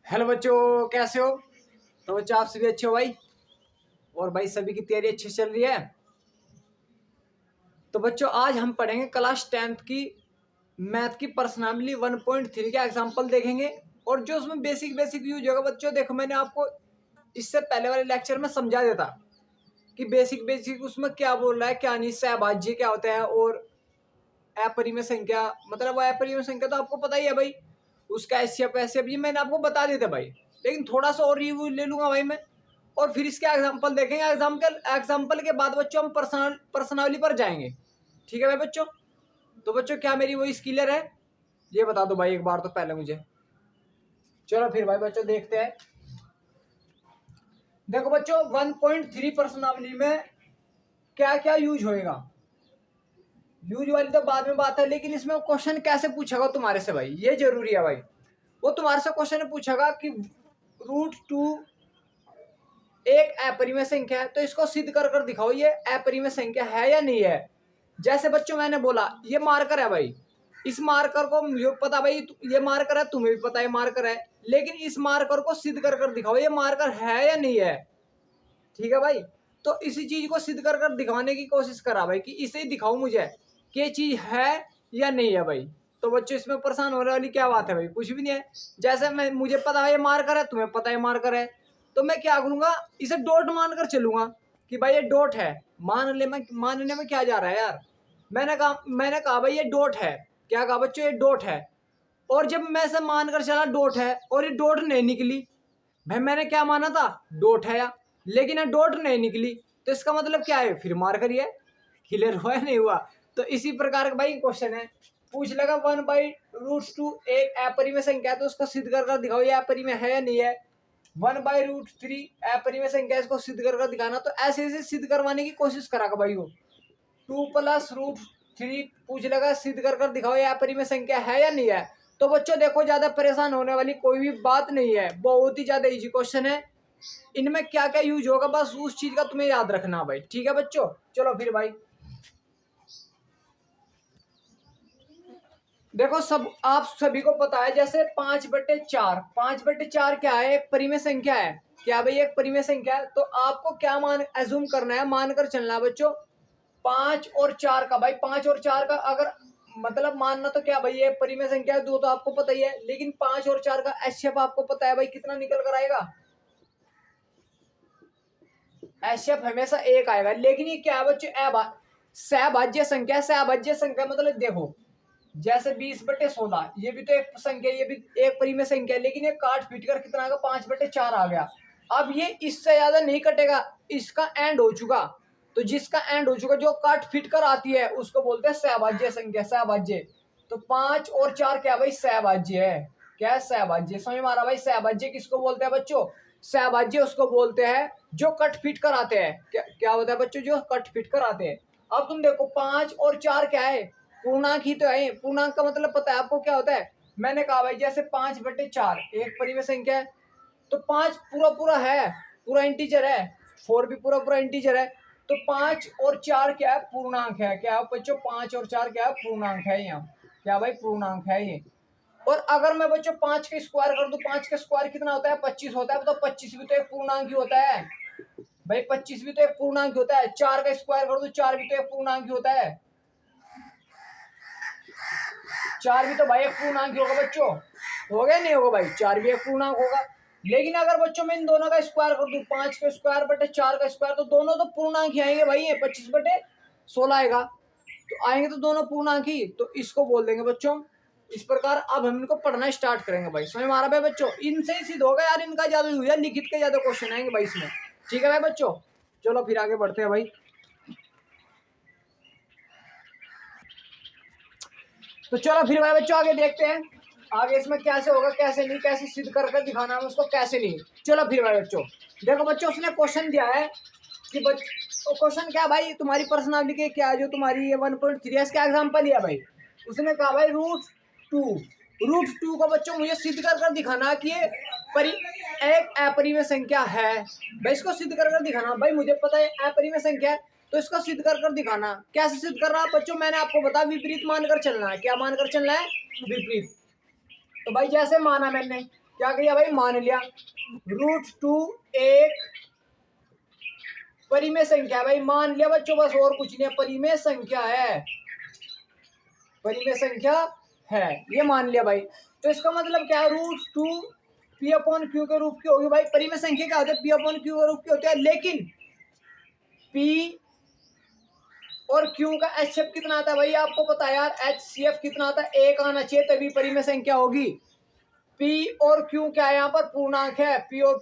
Hello बच्चों, कैसे हो? तो बच्चों आप सभी अच्छे हो भाई? और भाई सभी की तैयारी अच्छी चल रही है? तो बच्चों आज हम पढ़ेंगे क्लास 10th की मैथ की पर्सनालिटी 1.3 के एग्जाम्पल देखेंगे। और जो उसमें बेसिक बेसिक यूज होगा बच्चों, देखो मैंने आपको इससे पहले वाले लेक्चर में समझा देता कि बेसिक बेसिक उसमें क्या बोल रहा है, क्या नहीं, सहभाज्य क्या होता है और अपरिमेय संख्या, मतलब वो अपरिमेय संख्या तो आपको पता ही है भाई, उसका एचसीएफ एचसीएफ ये मैंने आपको बता देते भाई। लेकिन थोड़ा सा और रिव्यू ले लूंगा भाई मैं, और फिर इसके एग्जांपल देखेंगे। एग्जांपल के बाद बच्चों हम पर्सनालिटी पर जाएंगे। ठीक है भाई बच्चों? तो बच्चों क्या मेरी वही क्लियर है? ये बता दो भाई एक बार तो पहले मुझे। चलो फिर भाई बच्चों देखते हैं। देखो बच्चों 1.3 पर्सनालिटी में क्या क्या यूज होएगा। यूज वाली तो बाद में बात है, लेकिन इसमें क्वेश्चन कैसे पूछेगा तुम्हारे से भाई, ये जरूरी है भाई। वो तुम्हारे से क्वेश्चन पूछेगा कि √2 एक अपरिमेय संख्या है, तो इसको सिद्ध कर कर दिखाओ ये अपरिमेय संख्या है या नहीं है। जैसे बच्चों मैंने बोला ये मार्कर है भाई, इस मार्कर को मुझे पता भाई, ये मार्कर है, तुम्हें भी पता है मार्कर है, लेकिन इस मार्कर को सिद्ध कर कर दिखाओ ये मार्कर है या नहीं है। ठीक है भाई? तो इसी चीज को सिद्ध कर कर दिखाने की कोशिश करा भाई कि इसे ही दिखाओ मुझे कि ये चीज है या नहीं है भाई। तो बच्चों इसमें परेशान होने वाली क्या बात है भाई? कुछ भी नहीं है। जैसे मैं, मुझे पता है ये मार्कर है, तुम्हें पता है मार्कर है, तो मैं क्या करूंगा, इसे डॉट मानकर चलूंगा कि भाई ये डॉट है। मानने में क्या जा रहा है यार? मैंने कहा भाई ये डॉट है। क्या कहा बच्चों? ये डॉट है। और जब मैं इसे मानकर चला डॉट है और ये डॉट नहीं निकली, भाई मैंने क्या माना था? डॉट है या, लेकिन ये डॉट नहीं निकली, तो इसका मतलब क्या है? फिर मार करिए। क्लियर हुआ है नहीं हुआ? तो इसी प्रकार का भाई क्वेश्चन है। पूछ लगा 1/√2 एक अपरिमेय संख्या है, तो उसको सिद्ध कर दिखाओ ये अपरिमेय है या नहीं है। 1/√3 अपरिमेय संख्या, इसको सिद्ध कर दिखाना। तो ऐसे ऐसे सिद्ध करवाने की कोशिश करा भाई वो 2+√3 पूछ लगा सिद्ध कर दिखाओ ये अपरिमेय संख्या है या नहीं है। तो बच्चों देखो ज्यादा परेशान होने वाली कोई भी बात नहीं है, बहुत ही ज्यादा इजी क्वेश्चन है। इनमें क्या क्या यूज होगा बस उस चीज का तुम्हें याद रखना भाई। ठीक है बच्चों? चलो फिर भाई देखो, सब आप सभी को पता है जैसे 5/4, 5/4 क्या है? एक परिमेय संख्या है। क्या भाई? एक परिमेय संख्या है। तो आपको क्या मान एज्यूम करना है, मानकर चलना है बच्चों 5 और 4 का। भाई 5 और 4 का अगर मतलब मानना, तो क्या भाई ये परिमेय संख्या है, दो तो आपको पता ही है, लेकिन 5 और 4 का एचसीएफ आपको पता है भाई कितना निकल कर आएगा? एचसीएफ हमेशा एक आएगा। लेकिन ये क्या है बच्चों? सहभाज्य संख्या। सहभाज्य संख्या मतलब देखो, जैसे 20/16 ये भी तो एक संख्या, ये भी एक परिमेय संख्या है, लेकिन ये काट पीट कर कितना आ गया? 5/4 आ गया। अब ये इससे ज्यादा नहीं कटेगा, इसका एंड हो चुका। तो जिसका एंड हो चुका, जो काट पीट कर आती है, उसको बोलते हैं सहभाज्य संख्या। सहभाज्य। तो 5 और 4 क्या भाई? सहभाज्य है। क्या है? सहभाज्य। समझ में आ रहा भाई? सहभाज्य किसको बोलते हैं बच्चों? सहभाज्य उसको बोलते हैं जो कट फिट कर आते हैं। क्या क्या होता है बच्चों? जो कट फिट कर आते हैं। अब तुम देखो 5 और 4 क्या है? पूर्णांक ही तो है। पूर्णांक का मतलब पता है आपको क्या होता है? मैंने कहा भाई जैसे 5/4 एक परिमेय संख्या है, तो 5 पूरा पूरा है, पूरा इंटीजर है। 4 भी पूरा पूरा इंटीजर है। तो 5 और 4 क्या है? पूर्णांक है। क्या है बच्चों? 5 और 4 क्या है? पूर्णांक है। यहाँ क्या भाई? पूर्णांक है ये। और अगर मैं बच्चों 5 का स्क्वायर कर दूं, 5 का स्क्वायर कितना होता है? 25 होता है। तो 25 भी तो एक पूर्णांक ही होता है भाई। 25 भी तो एक पूर्णांक ही होता है। 4 का स्क्वायर कर दूं, 4 भी तो एक पूर्णांक ही होता है। 4 भी तो भाई एक पूर्णांक ही होगा बच्चों। हो गया नहीं होगा भाई? 4 भी एक पूर्णांक होगा। लेकिन अगर बच्चों मैं इन दोनों का स्क्वायर कर दूं, 5 का स्क्वायर/4 का स्क्वायर, तो दोनों तो पूर्णांक ही आएंगे भाई। ये 25/16 आएगा, तो आएंगे तो दोनों पूर्णांक ही। तो इसको बोल देंगे बच्चों इस प्रकार। अब हम इनको पढ़ना स्टार्ट करेंगे भाई। समझ में आ रहा है भाई बच्चों? इनसे ही सिद्ध होगा यार, इनका ज्यादा यूज है, लिखित के ज्यादा क्वेश्चन आएंगे भाई इसमें। ठीक है भाई बच्चों? चलो फिर आगे बढ़ते हैं भाई। तो चलो फिर भाई बच्चों आगे देखते हैं, आगे इसमें कैसे होगा, कैसे नहीं, कैसे सिद्ध कर दिखाना है उसको, कैसे नहीं। चलो फिर भाई बच्चों देखो, बच्चों उसने क्वेश्चन दिया है कि क्वेश्चन क्या भाई? तुम्हारी पर्सनालिटी के क्या, जो तुम्हारी ये 1.3 इसका एग्जाम्पल लिया भाई। उसने कहा भाई √2, √2 को बच्चों मुझे सिद्ध कर दिखाना कि ये एक अपरिमेय संख्या है। भाई इसको सिद्ध कर दिखाना। भाई मुझे पता है अपरिमेय संख्या है, तो इसको सिद्ध कर दिखाना। कैसे सिद्ध कर रहा है बच्चों? मैंने आपको बताया विपरीत मानकर चलना है। क्या मानकर चलना है? विपरीत। तो भाई जैसे माना मैंने क्या किया भाई, मान लिया √2 एक परिमेय संख्या है भाई, मान लिया बच्चों, बस और कुछ नहीं है, परिमेय संख्या है, परिमेय संख्या है, ये मान लिया भाई। तो इसका मतलब क्या है, √2 P/Q के रूप की होगी भाई। परिमेय संख्या क्या होती है, P/Q के रूप की होती है, लेकिन P और Q का HCF कितना आता है भाई, आपको पता है यार, HCF कितना आता है, एक आना चाहिए तभी परिमेय संख्या होगी। P और Q क्या है, यहाँ पर पूर्णांक है, P और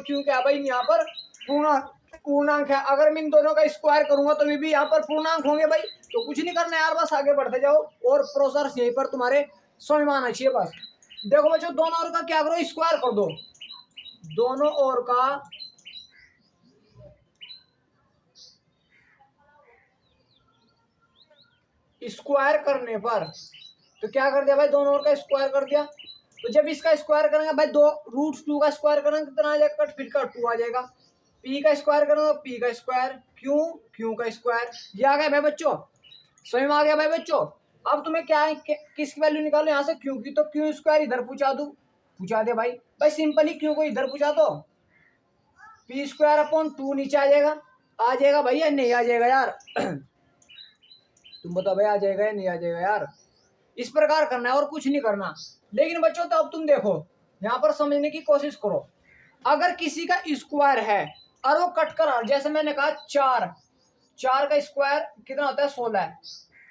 Q क्या है भाई, यहाँ पर पूर्णांक है। अगर मैं इन दोनों का स्क्वायर करूंगा तो भी यहाँ पर पूर्णांक होंगे भाई। तो कुछ नहीं करना यार, बस आगे बढ़ते जाओ और प्रोसेस यहीं पर तुम्हारे समझ में आना चाहिए बस। देखो बच्चों, दोनों ओर का क्या करो, स्क्वायर कर दो, दोनों ओर का स्क्वायर करने पर, तो क्या कर दिया भाई, दोनों ओर का स्क्वायर कर दिया। तो जब इसका स्क्वायर करेंगे भाई, √2 का स्क्वायर करेंगे कितना आ जाएगा, कट फिर का 2 आ जाएगा। P का स्क्वायर करेंगे P का स्क्वायर, Q का स्क्वायर, ये आ गया भाई बच्चों, समझ में आ गया भाई बच्चों। अब तुम्हें क्या है, किसकी वैल्यू निकालो यहाँ से, Q की, तो Q स्क्वायर इधर पूछा दे भाई, सिंपली Q को इधर पूछा दो, P²/2 नीचे आ जाएगा भाई या नहीं आ जाएगा यार तुम बताओ भाई, आ जाएगा या नहीं आ जाएगा यार। इस प्रकार करना है और कुछ नहीं करना। लेकिन बच्चों, तो अब तुम देखो, यहाँ पर समझने की कोशिश करो, अगर किसी का स्क्वायर है और वो कट कर, जैसे मैंने कहा 4 का स्क्वायर कितना होता है, 16,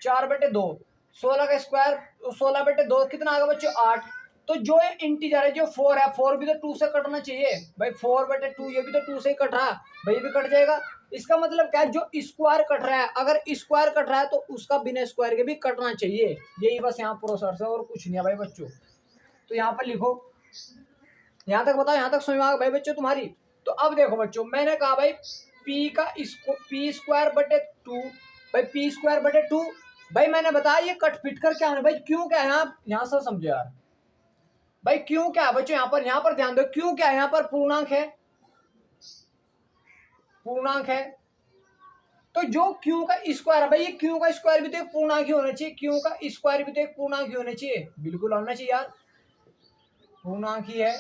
4/2, 16 का स्क्वायर 16/2 कितना आएगा बच्चों, 8। तो जो ये इंटीजर है, जो 4 है, 4 भी तो 2 से कटना चाहिए भाई, 4/2, ये भी तो 2 से ही कट रहा है भाई, ये भी कट जाएगा। इसका मतलब क्या है, जो स्क्वायर कट रहा है, अगर स्क्वायर कट रहा है तो उसका बिना स्क्वायर के भी कटना चाहिए, यही बस यहाँ प्रोसेस है और कुछ नहीं है भाई बच्चों। तो यहाँ पर लिखो, यहाँ तक बताओ, यहाँ तक समझ में आ गया भाई बच्चों तुम्हारी। तो अब देखो बच्चों, मैंने कहा भाई P²/2 भाई, P²/2 भाई, मैंने बताया ये कट फिट कर क्या है भाई, क्यों क्या है, यहाँ से समझो यार भाई, क्यों क्या है बच्चों, यहाँ पर ध्यान दो, क्यों क्या है, यहाँ पर पूर्णांक है, पूर्णांक है। तो जो Q का स्क्वायर है भाई, ये Q का स्क्वायर भी तो एक पूर्णांक ही होना चाहिए, Q का स्क्वायर भी तो एक पूर्णांक ही होना चाहिए, बिल्कुल होना चाहिए यार, पूर्णांक ही है।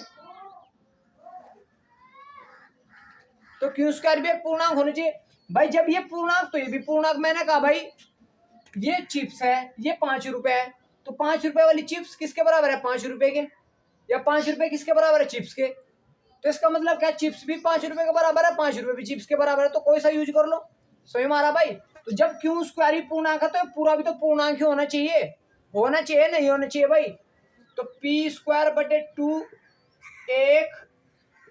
तो Q² भी एक पूर्णांक होना चाहिए भाई। जब ये पूर्णांक, तो ये भी पूर्णांक। मैंने कहा भाई, ये चिप्स है, ये 5 रुपए है, तो 5 रुपए वाली चिप्स किसके बराबर है, 5 रुपए के, या 5 रुपए किसके बराबर है, चिप्स के। तो इसका मतलब क्या, चिप्स भी 5 रुपए के बराबर है, 5 रुपए भी चिप्स के बराबर है, तो कोई सा यूज कर लो, सही मारा भाई। तो जब Q² ही पूर्णांक है तो पूरा भी तो पूर्णांक ही होना चाहिए, नहीं होना चाहिए भाई। तो P²/2 एक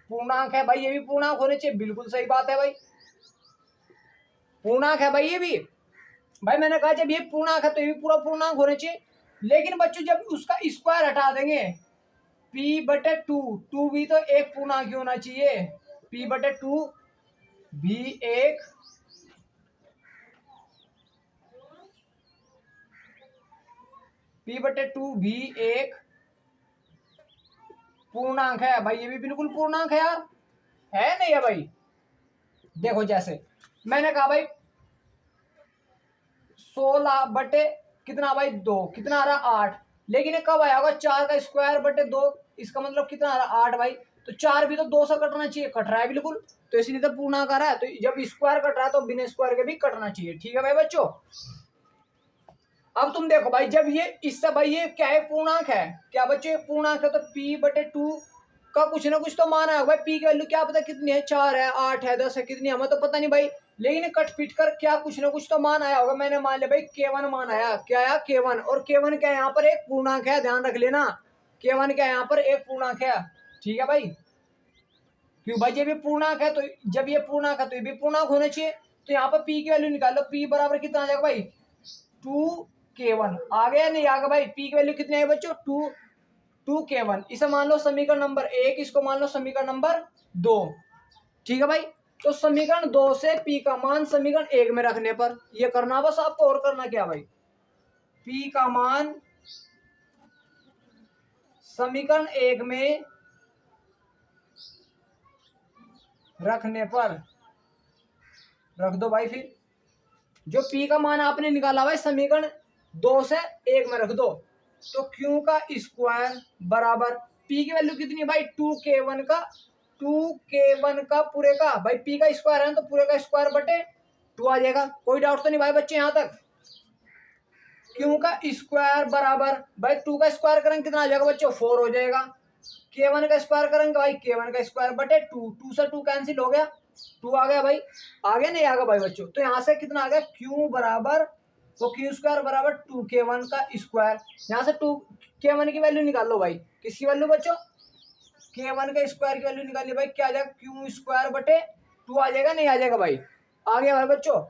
पूर्णांक है भाई, ये भी पूर्णांक होने चाहिए, बिल्कुल सही बात है भाई, पूर्णांक है भाई ये भी भाई। मैंने कहा जब ये पूर्णांक है तो ये भी पूरा पूर्णांक होने चाहिए। लेकिन बच्चों, जब उसका स्क्वायर हटा देंगे, P/2, 2 भी तो एक पूर्णांक ही होना चाहिए, P/2 भी एक P/2 भी एक पूर्णांक है भाई, ये भी बिल्कुल पूर्णांक है यार, है नहीं है भाई। देखो, जैसे मैंने कहा भाई 16 बटे कितना भाई, 2, कितना आ रहा, 8। लेकिन ये कब आया होगा, 4 का स्क्वायर/2, इसका मतलब कितना आ रहा, 8 भाई। तो 4 भी तो 2 से कटना चाहिए, कट रहा है बिल्कुल, तो इसलिए तो पूर्णांक आ रहा है। तो जब स्क्वायर कट रहा है तो बिना स्क्वायर के भी कटना चाहिए, ठीक है भाई बच्चों। अब तुम देखो भाई, जब ये इससे भाई, ये क्या है, पूर्णांक है, क्या बच्चों, पूर्णांक है, तो P/2 का कुछ ना कुछ तो मान आया भाई। P की वैल्यू क्या पता कितनी है, 4 है, 8 है, 10 है, कितनी है हमें तो पता नहीं भाई, लेकिन कट फिट कर क्या कुछ ना कुछ तो मान आया होगा। मैंने मान लिया भाई K1 मान आया, क्या आया, K1, और K1 क्या है, यहाँ पर एक पूर्णांक है, ध्यान रख लेना, K1 क्या है, यहाँ पर एक पूर्णांक है, ठीक है भाई। क्यों भाई, ये भी पूर्णांक है, तो जब ये पूर्णांक है तो ये भी पूर्णांक होना चाहिए। तो यहाँ पर P की वैल्यू निकाल लो, P बराबर कितना आ जाएगा भाई, 2K1 आ गया, नहीं आ गया भाई। P की वैल्यू कितनी है बच्चों, 2K1, इसे मान लो समीकरण नंबर 1, इसको मान लो समीकरण नंबर 2, ठीक है भाई। तो समीकरण 2 से P का मान समीकरण 1 में रखने पर, ये करना बस आपको, और करना क्या भाई, P का मान समीकरण 1 में रखने पर रख दो भाई। फिर जो P का मान आपने निकाला भाई समीकरण 2 से 1 में रख दो, तो Q का स्क्वायर बराबर पी की वैल्यू कितनी है भाई, 2k1 का पूरे का, भाई पी का स्क्वायर है ना, तो पूरे का स्क्वायर बटे 2 आ जाएगा। कोई डाउट तो नहीं भाई बच्चे यहाँ तक। क्यू का स्क्वायर बराबर भाई 2 का स्क्वायर करेंगे कितना आ जाएगा बच्चों, 4 हो जाएगा। k1 का स्क्वायर करेंगे भाई k1 का स्क्वायर बटे 2, 2 से 2 कैंसिल हो गया, 2 आ गया भाई, आ गया नहीं आ गया भाई बच्चों। तो यहाँ से कितना आ गया, q बराबर, तो क्यू स्क्वायर बराबर 2k1 का स्क्वायर। यहाँ से 2k1 की वैल्यू निकाल लो भाई, किसकी वैल्यू बच्चों, k1 का स्क्वायर की वैल्यू निकालिए भाई, क्या आ जाएगा, क्यू स्क्वायर बटे 2 आ जाएगा नहीं आ जाएगा भाई, आ गया भाई बच्चों,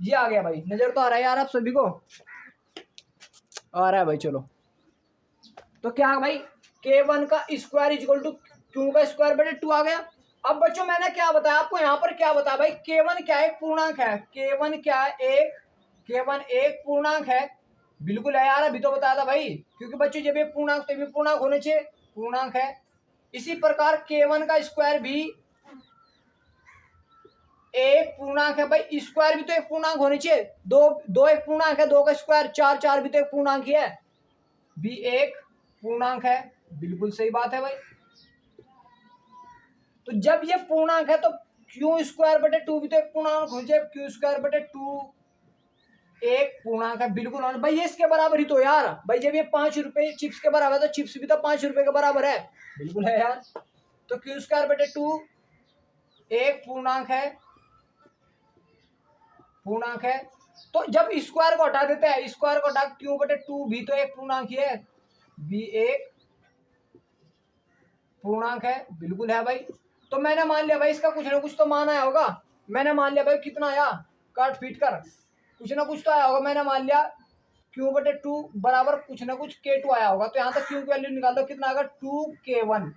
ये आ गया भाई। नजर तो आ रहा है यार आप सभी को, आ रहा है भाई। चलो तो क्या भाई, k1 का स्क्वायर इक्वल टू क्यू का स्क्वायर बटे 2 आ गया। अब बच्चों मैंने क्या बताया आपको, यहाँ पर क्या बताया भाई, k1 क्या है, एक पूर्णांक है, k1 क्या है, k1 एक पूर्णांक है, बिल्कुल है यार, अभी तो बताया था भाई, क्योंकि बच्चों जब ये पूर्णांक तो भी पूर्णांक होने चाहिए, पूर्णांक है। इसी प्रकार k1 का स्क्वायर भी एक पूर्णांक है भाई, स्क्वायर भी तो एक पूर्णांक होने चाहिए, दो एक पूर्णांक है, 2 का स्क्वायर 4, 4 भी तो एक पूर्णांक ही है, भी एक पूर्णांक है, बिल्कुल सही बात है भाई। तो जब ये पूर्णांक है तो क्यू स्क्वायर बटे 2 भी तो एक पूर्णांक होना चाहिए, क्यू स्क्वायर बटे 2 एक पूर्णांक है, बिल्कुल भाई, ये इसके बराबर ही तो यार भाई, जब ये 5 रुपए चिप्स के बराबर है तो चिप्स भी तो 5 रुपए के बराबर है, बिल्कुल है यार। तो क्यू स्क्वायर बटे 2 एक पूर्णांक है, पूर्णांक है। तो जब स्क्वायर को हटा देते हैं, स्क्वायर को हटा क्यू बटे 2 भी तो एक पूर्णांक ही है, भी एक पूर्णांक है, बिल्कुल है भाई। तो मैंने मान लिया भाई इसका कुछ ना कुछ तो मान आया होगा, मैंने मान लिया भाई कितना आया, काट पीट कर कुछ ना कुछ तो आया होगा, मैंने मान लिया क्यू बटे 2 बराबर कुछ ना कुछ k2 आया होगा। तो यहाँ तक क्यू की वैल्यू निकाल दो, कितना आएगा 2k1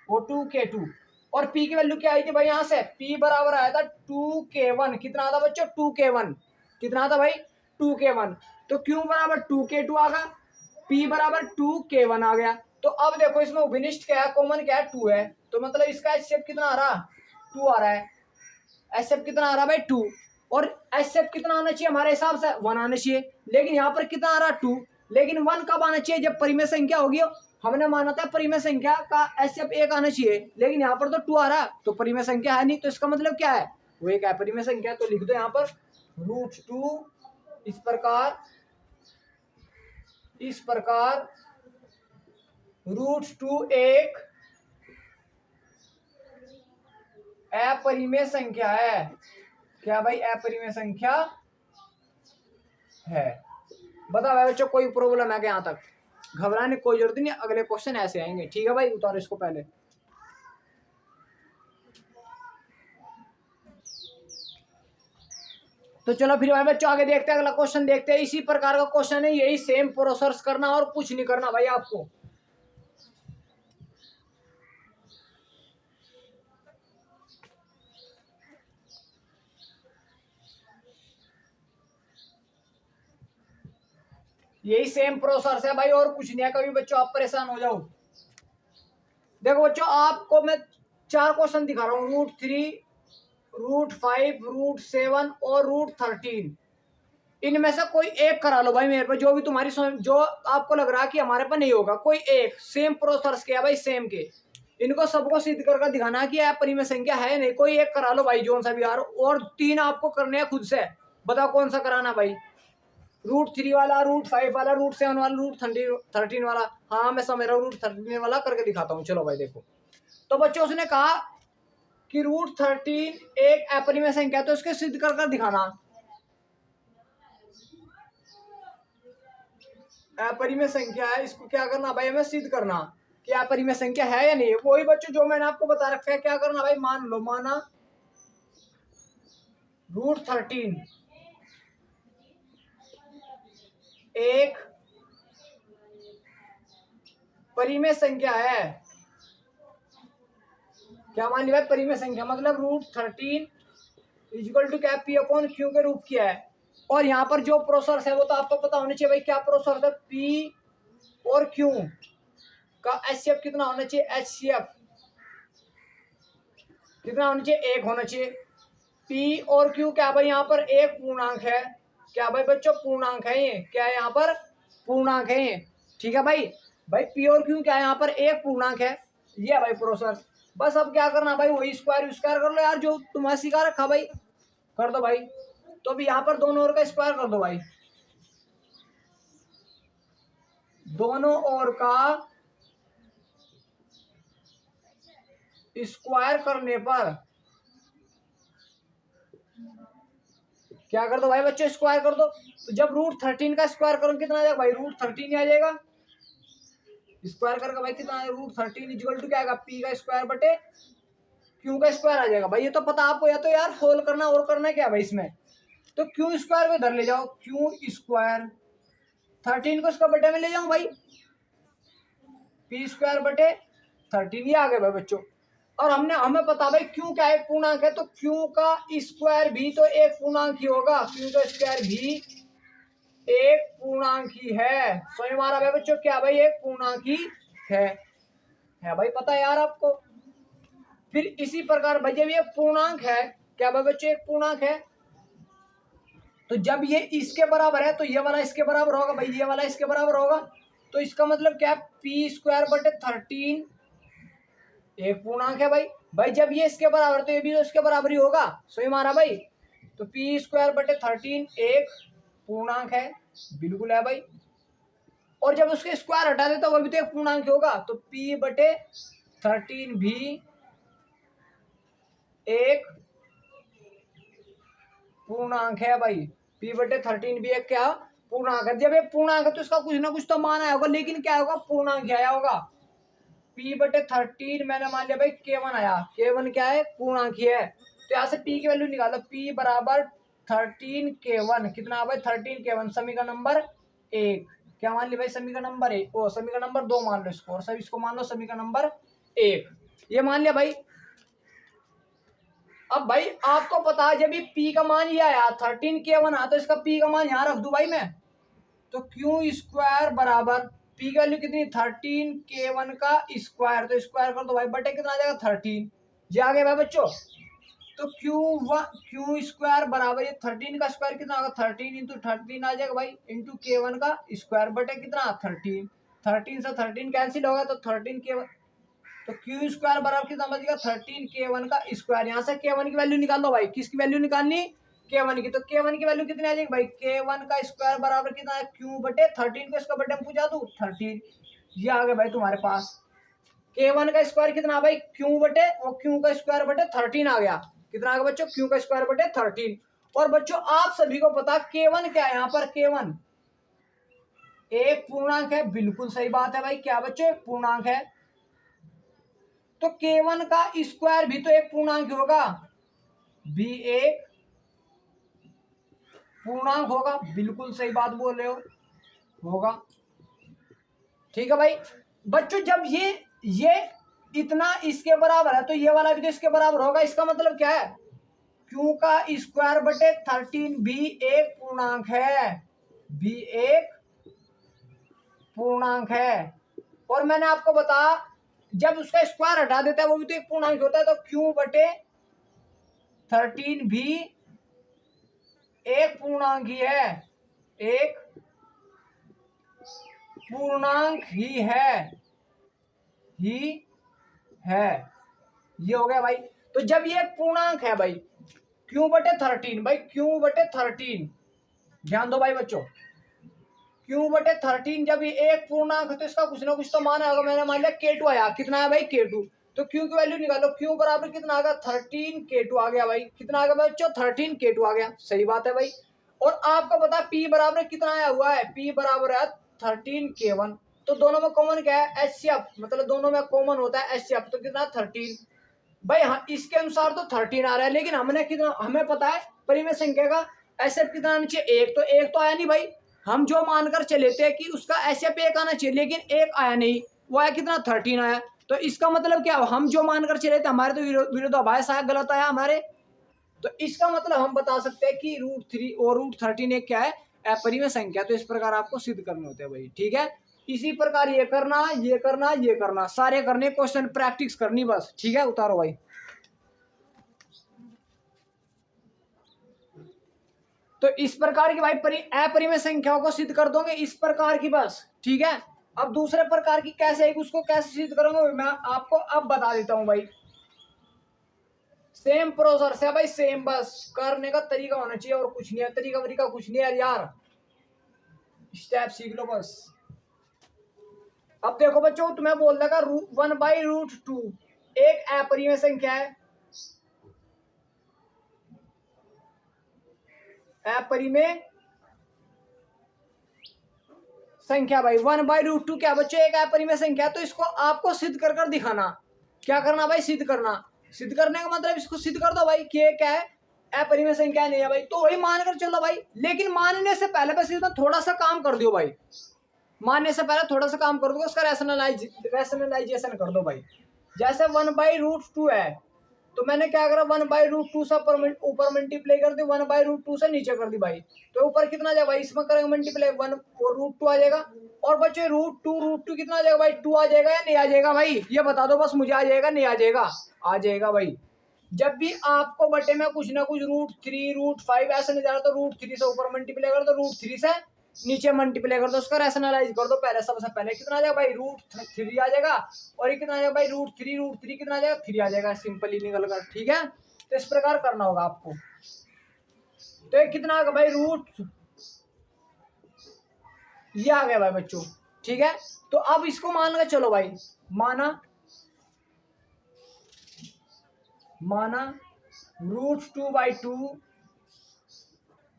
और 2k2, और p की वैल्यू क्या आई थी भाई, यहाँ से p बराबर आया था 2k1, कितना आता बच्चों 2k1, कितना आता भाई 2k1, तो q बराबर 2k2 आ गया, p बराबर 2k1 आ गया। तो अब देखो इसमें उभयनिष्ठ क्या है, कॉमन क्या है 2 है, तो मतलब इसका एचसीएफ कितना आ रहा 2 आ रहा है, एचसीएफ कितना आ रहा भाई 2, और एचसीएफ कितना आना चाहिए हमारे हिसाब से 1 आना चाहिए, लेकिन यहाँ पर कितना आ रहा 2, लेकिन 1 कब आना चाहिए, जब परिमेय संख्या होगी, हमने माना था परिमेय संख्या का एचसीएफ 1 आना चाहिए, लेकिन यहाँ पर तो 2 आ रहा, तो परिमेय संख्या है नहीं, तो इसका मतलब क्या है, वो एक है परिमेय संख्या। तो लिख दो यहाँ पर √2, इस प्रकार √2 एक अपरिमेय संख्या है, क्या भाई अपरिमेय संख्या है। बताओ भाई बच्चों कोई प्रॉब्लम है क्या, यहाँ तक घबराने कोई जरूरत नहीं, अगले क्वेश्चन ऐसे आएंगे, ठीक है भाई, उतारो इसको पहले। तो चलो फिर भाई बच्चों आगे देखते हैं, अगला क्वेश्चन देखते हैं, इसी प्रकार का क्वेश्चन है, यही सेम प्रोसेस करना और कुछ नहीं करना भाई आपको। यही सेम प्रोसेस है भाई, और कुछ नहीं है, कभी बच्चों आप परेशान हो जाओ। देखो बच्चों आपको मैं 4 क्वेश्चन दिखा रहा हूँ, √3, √5, √7 और √13, इनमें से कोई एक करा लो भाई मेरे पर, जो भी तुम्हारी जो आपको लग रहा है कि हमारे पर नहीं होगा, कोई एक सेम प्रोसेस के है भाई, सेम के, इनको सबको सिद्ध करके दिखाना कि परिमेय संख्या है नहीं, कोई एक करा लो भाई, जो सा भी यार, और 3 आपको करने हैं खुद से, बताओ कौन सा कराना भाई, √3 वाला, √5 वाला, √7 वाला, √13 वाला। हाँ मैं समझ रहा हूँ, √13 वाला करके दिखाता हूँ। चलो भाई देखो, तो बच्चों उसने कहा कि √13 एक अपरिमेय संख्या, तो इसके सिद्ध कर दिखाना, अपरिमेय संख्या है, इसको क्या करना भाई, हमें सिद्ध करना कि अपरिमेय संख्या है या नहीं। वही बच्चों जो मैंने आपको बता रखा है, क्या करना भाई, मान लो, माना √13 एक परिमेय संख्या है, क्या मान लिया परिमेय संख्या, मतलब √13 इक्वल टू क्या, P अपॉन Q के रूप किया है। और यहाँ पर जो प्रोसेस है वो तो आपको पता होना चाहिए भाई, क्या प्रोसेस है, P और Q का एचसीएफ कितना होना चाहिए, एचसीएफ कितना होना चाहिए, 1 होना चाहिए। P और Q क्या भाई, यहाँ पर एक पूर्णांक है, क्या भाई बच्चों पूर्णांक है ये, क्या है यहाँ पर पूर्णांक है ये, ठीक है भाई। भाई पी और क्यू क्या है, यहाँ पर एक पूर्णांक है, ये है भाई प्रोसेस। बस अब क्या करना भाई, वही स्क्वायर स्क्वायर कर लो यार, जो तुम्हें सिखा रखा भाई, कर दो भाई। तो अभी यहाँ पर दोनों ओर का स्क्वायर कर दो भाई, दोनों ओर का स्क्वायर करने पर क्या कर दो भाई बच्चों, स्क्वायर कर दो। तो जब √13 का स्क्वायर करो कितना आ जाएगा भाई, √13 आ जाएगा। स्क्वायर करके भाई कितना आएगा, √13 इक्वल टू क्या आएगा, पी का स्क्वायर बटे क्यू का स्क्वायर आ जाएगा भाई। ये तो पता आपको, या तो यार सोल्व करना और करना क्या भाई इसमें। तो क्यू स्क्वायर को इधर ले जाओ, क्यू स्क्वायर 13 को इसका बटे में ले जाऊं भाई, पी स्क्वायर बटे 13, ये आ गए भाई बच्चों। और हमें पता भाई क्यू क्या है, पूर्णांक है, तो क्यू का स्क्वायर भी तो एक पूर्णांक ही होगा, क्यू का स्क्वायर भी एक पूर्णांक ही है। समझ में आ रहा भाई बच्चों, क्या भाई एक पूर्णांक ही है भाई, पता है यार आपको। फिर इसी प्रकार भाई जब ये पूर्णांक है, क्या भाई बच्चों एक पूर्णांक है, तो जब ये इसके बराबर है तो ये वाला इसके बराबर होगा भाई, ये वाला इसके बराबर होगा। तो इसका मतलब क्या, पी स्क्वायर बटे 13 एक पूर्णांक है भाई। भाई जब ये इसके बराबर तो ये भी तो इसके बराबर ही होगा, सही मारा भाई। तो पी स्क्वायर बटे 13 एक पूर्णांक है, बिल्कुल है भाई। और जब उसके स्क्वायर हटा दे तो वो भी तो एक पूर्णांक होगा, तो पी बटे 13 भी एक पूर्णांक है भाई, पी बटे 13 भी एक क्या पूर्णांक है। जब एक पूर्णांक है तो इसका कुछ ना कुछ तो मान आया होगा, लेकिन क्या होगा, पूर्णांक आया होगा। पी बटे 13 मैंने मान लिया भाई K1 आया, K1 क्या है, पूर्णांक ही है। तो यहाँ से पी की वैल्यू निकालो, पी बराबर 13K1, कितना भाई 13K1, समीकरण नंबर 1। क्या मान लिया भाई, समीकरण नंबर 1, ओ समीकरण नंबर 2 मान लो इसको, और सब इसको मान लो समीकरण नंबर 1, ये मान लिया भाई। अब भाई आपको पता है जब ये पी का मान ये आया 13K1 आया, तो इसका पी का मान यहाँ रख दूं भाई मैं, तो क्यू स्क्वायर बराबर पी की वैल्यू कितनी 13K1 का स्क्वायर, तो स्क्वायर कर दो भाई, बटे कितना आ जाएगा 13, ये आ गया भाई बच्चों। तो क्यू स्क्वायर बराबर ये 13 का स्क्वायर कितना होगा, 13 इंटू 13 आ जाएगा भाई, इंटू K1 का स्क्वायर बटे कितना 13, 13 से 13 कैंसिल होगा, तो 13K1, तो क्यू स्क्वायर बराबर कितना बचेगा 13K1 का स्क्वायर। यहाँ से K1 की वैल्यू निकाल लो भाई, किसकी वैल्यू निकालनी, K1 की। तो K1 की वैल्यू कितनी आ जाएगी भाई, K1 का स्क्वायर बराबर कितना है, क्यू बटे 13 को इसका बटे में पूछा दूं 13, ये आ गया भाई तुम्हारे पास। K1 का स्क्वायर कितना भाई, क्यू बटे और क्यू का स्क्वायर बटे 13 आ गया, कितना आ गया बच्चों, क्यू का स्क्वायर बटे 13। और बच्चों आप सभी को पता K1 क्या है, यहाँ पर K1 एक पूर्णांक है, बिल्कुल सही बात है भाई, क्या बच्चों एक पूर्णांक है। तो K1 का स्क्वायर भी तो एक पूर्णांक होगा, भी एक पूर्णांक होगा, बिल्कुल सही बात बोल रहे हो, होगा। ठीक है भाई बच्चों, जब ये इतना इसके बराबर है तो ये वाला भी तो इसके बराबर होगा, इसका मतलब क्या है, क्यू का स्क्वायर बटे 13 भी एक पूर्णांक है, भी एक पूर्णांक है। और मैंने आपको बताया जब उसका स्क्वायर हटा देता है वो भी तो एक पूर्णांक होता है, तो क्यू बटे 13 भी एक पूर्णांक ही है, एक पूर्णांक ही है, ये हो गया भाई। तो जब ये एक पूर्णांक है भाई, क्यू बटे 13 भाई, क्यू बटे 13, ध्यान दो भाई बच्चों, क्यू बटे 13 जब ये एक पूर्णांक है तो इसका कुछ ना कुछ तो मान आएगा। मैंने मान लिया K2 आया, कितना है भाई K2, तो क्यू की वैल्यू निकालो, क्यू बराबर कितना आ गया 13K2 आ गया भाई, कितना आ गया बच्चों 13K2 आ गया, सही बात है भाई। और आपको पता P बराबर कितना आया हुआ है, P बराबर है 13K1, तो दोनों में कॉमन क्या है HCF, मतलब दोनों में कॉमन होता है HCF, तो कितना 13 भाई। हाँ इसके अनुसार तो 13 आ रहा है, लेकिन हमने कितना, हमें पता है परिमेय संख्या का HCF कितना आना चाहिए, एक, तो एक तो आया नहीं भाई। हम जो मानकर चले थे कि उसका HCF एक आना चाहिए, लेकिन एक आया नहीं, वो आया कितना 13 आया। तो इसका मतलब क्या, हम जो मानकर चले थे हमारे तो विरोधाभास आया, गलत आया हमारे। तो इसका मतलब हम बता सकते हैं कि √3 और √13 एक क्या है, अपरिमेय संख्या। तो इस प्रकार आपको सिद्ध करने होते हैं भाई, ठीक है। इसी प्रकार ये करना, ये करना, ये करना, सारे करने, क्वेश्चन प्रैक्टिस करनी बस, ठीक है। उतारो भाई। तो इस प्रकार की भाई अपरिमेय संख्याओं को सिद्ध कर दोगे इस प्रकार की बस, ठीक है। अब दूसरे प्रकार की कैसे आएगी, उसको कैसे सिद्ध करूंगा मैं आपको अब बता देता हूं भाई। सेम प्रोसेस है भाई, सेम, बस करने का तरीका होना चाहिए और कुछ नहीं है, तरीका कुछ नहीं है यार, स्टेप सीख लो बस। अब देखो बच्चों, तुम्हें बोल देगा 1/√2 एक अपरिमेय संख्या है, अपरिमेय संख्या भाई। 1/√2 क्या बच्चों, एक अपरिमेय संख्या। तो इसको आपको सिद्ध कर कर दिखाना। क्या करना भाई, सिद्ध करना। सिद्ध करने का मतलब इसको सिद्ध कर दो भाई कि ये क्या है, अपरिमेय संख्या नहीं है भाई, तो वही मान कर चलो भाई। लेकिन मानने से पहले बस इसमें थोड़ा सा काम कर दो भाई, मानने से पहले थोड़ा सा काम कर दो, उसका रैशनलाइजेशन कर दो भाई। जैसे 1/√2 है, तो मैंने क्या करा, 1/√2 से ऊपर मल्टीप्लाई कर दी, 1/√2 से नीचे कर दी भाई। तो ऊपर कितना आ जाएगा भाई, इसमें करेंगे मल्टीप्लाई 1 और √2 आ जाएगा। और बच्चे √2 कितना आ जाएगा भाई, 2 आ जाएगा या नहीं आ जाएगा भाई, ये बता दो बस मुझे, आ जाएगा नहीं आ जाएगा, आ जाएगा भाई। जब भी आपको बटे में कुछ ना कुछ √3 √5 ऐसे नहीं जा रहा, तो √3 से ऊपर मल्टीप्लाई कर दो, √3 से नीचे मल्टीप्लाई कर दो, उसका रैशनलाइज कर दो। पहले सबसे पहले कितना आ जाएगा भाई, √3 आ जाएगा। और ये कितना आ जाएगा भाई, √3 कितना आ जाएगा, 3 आ जाएगा, सिंपली निकल कर। ठीक है, तो इस प्रकार करना होगा आपको। तो ये कितना आ गया भाई, ये आ गया भाई बच्चों। ठीक है, तो अब इसको मान के चलो भाई, माना √2/2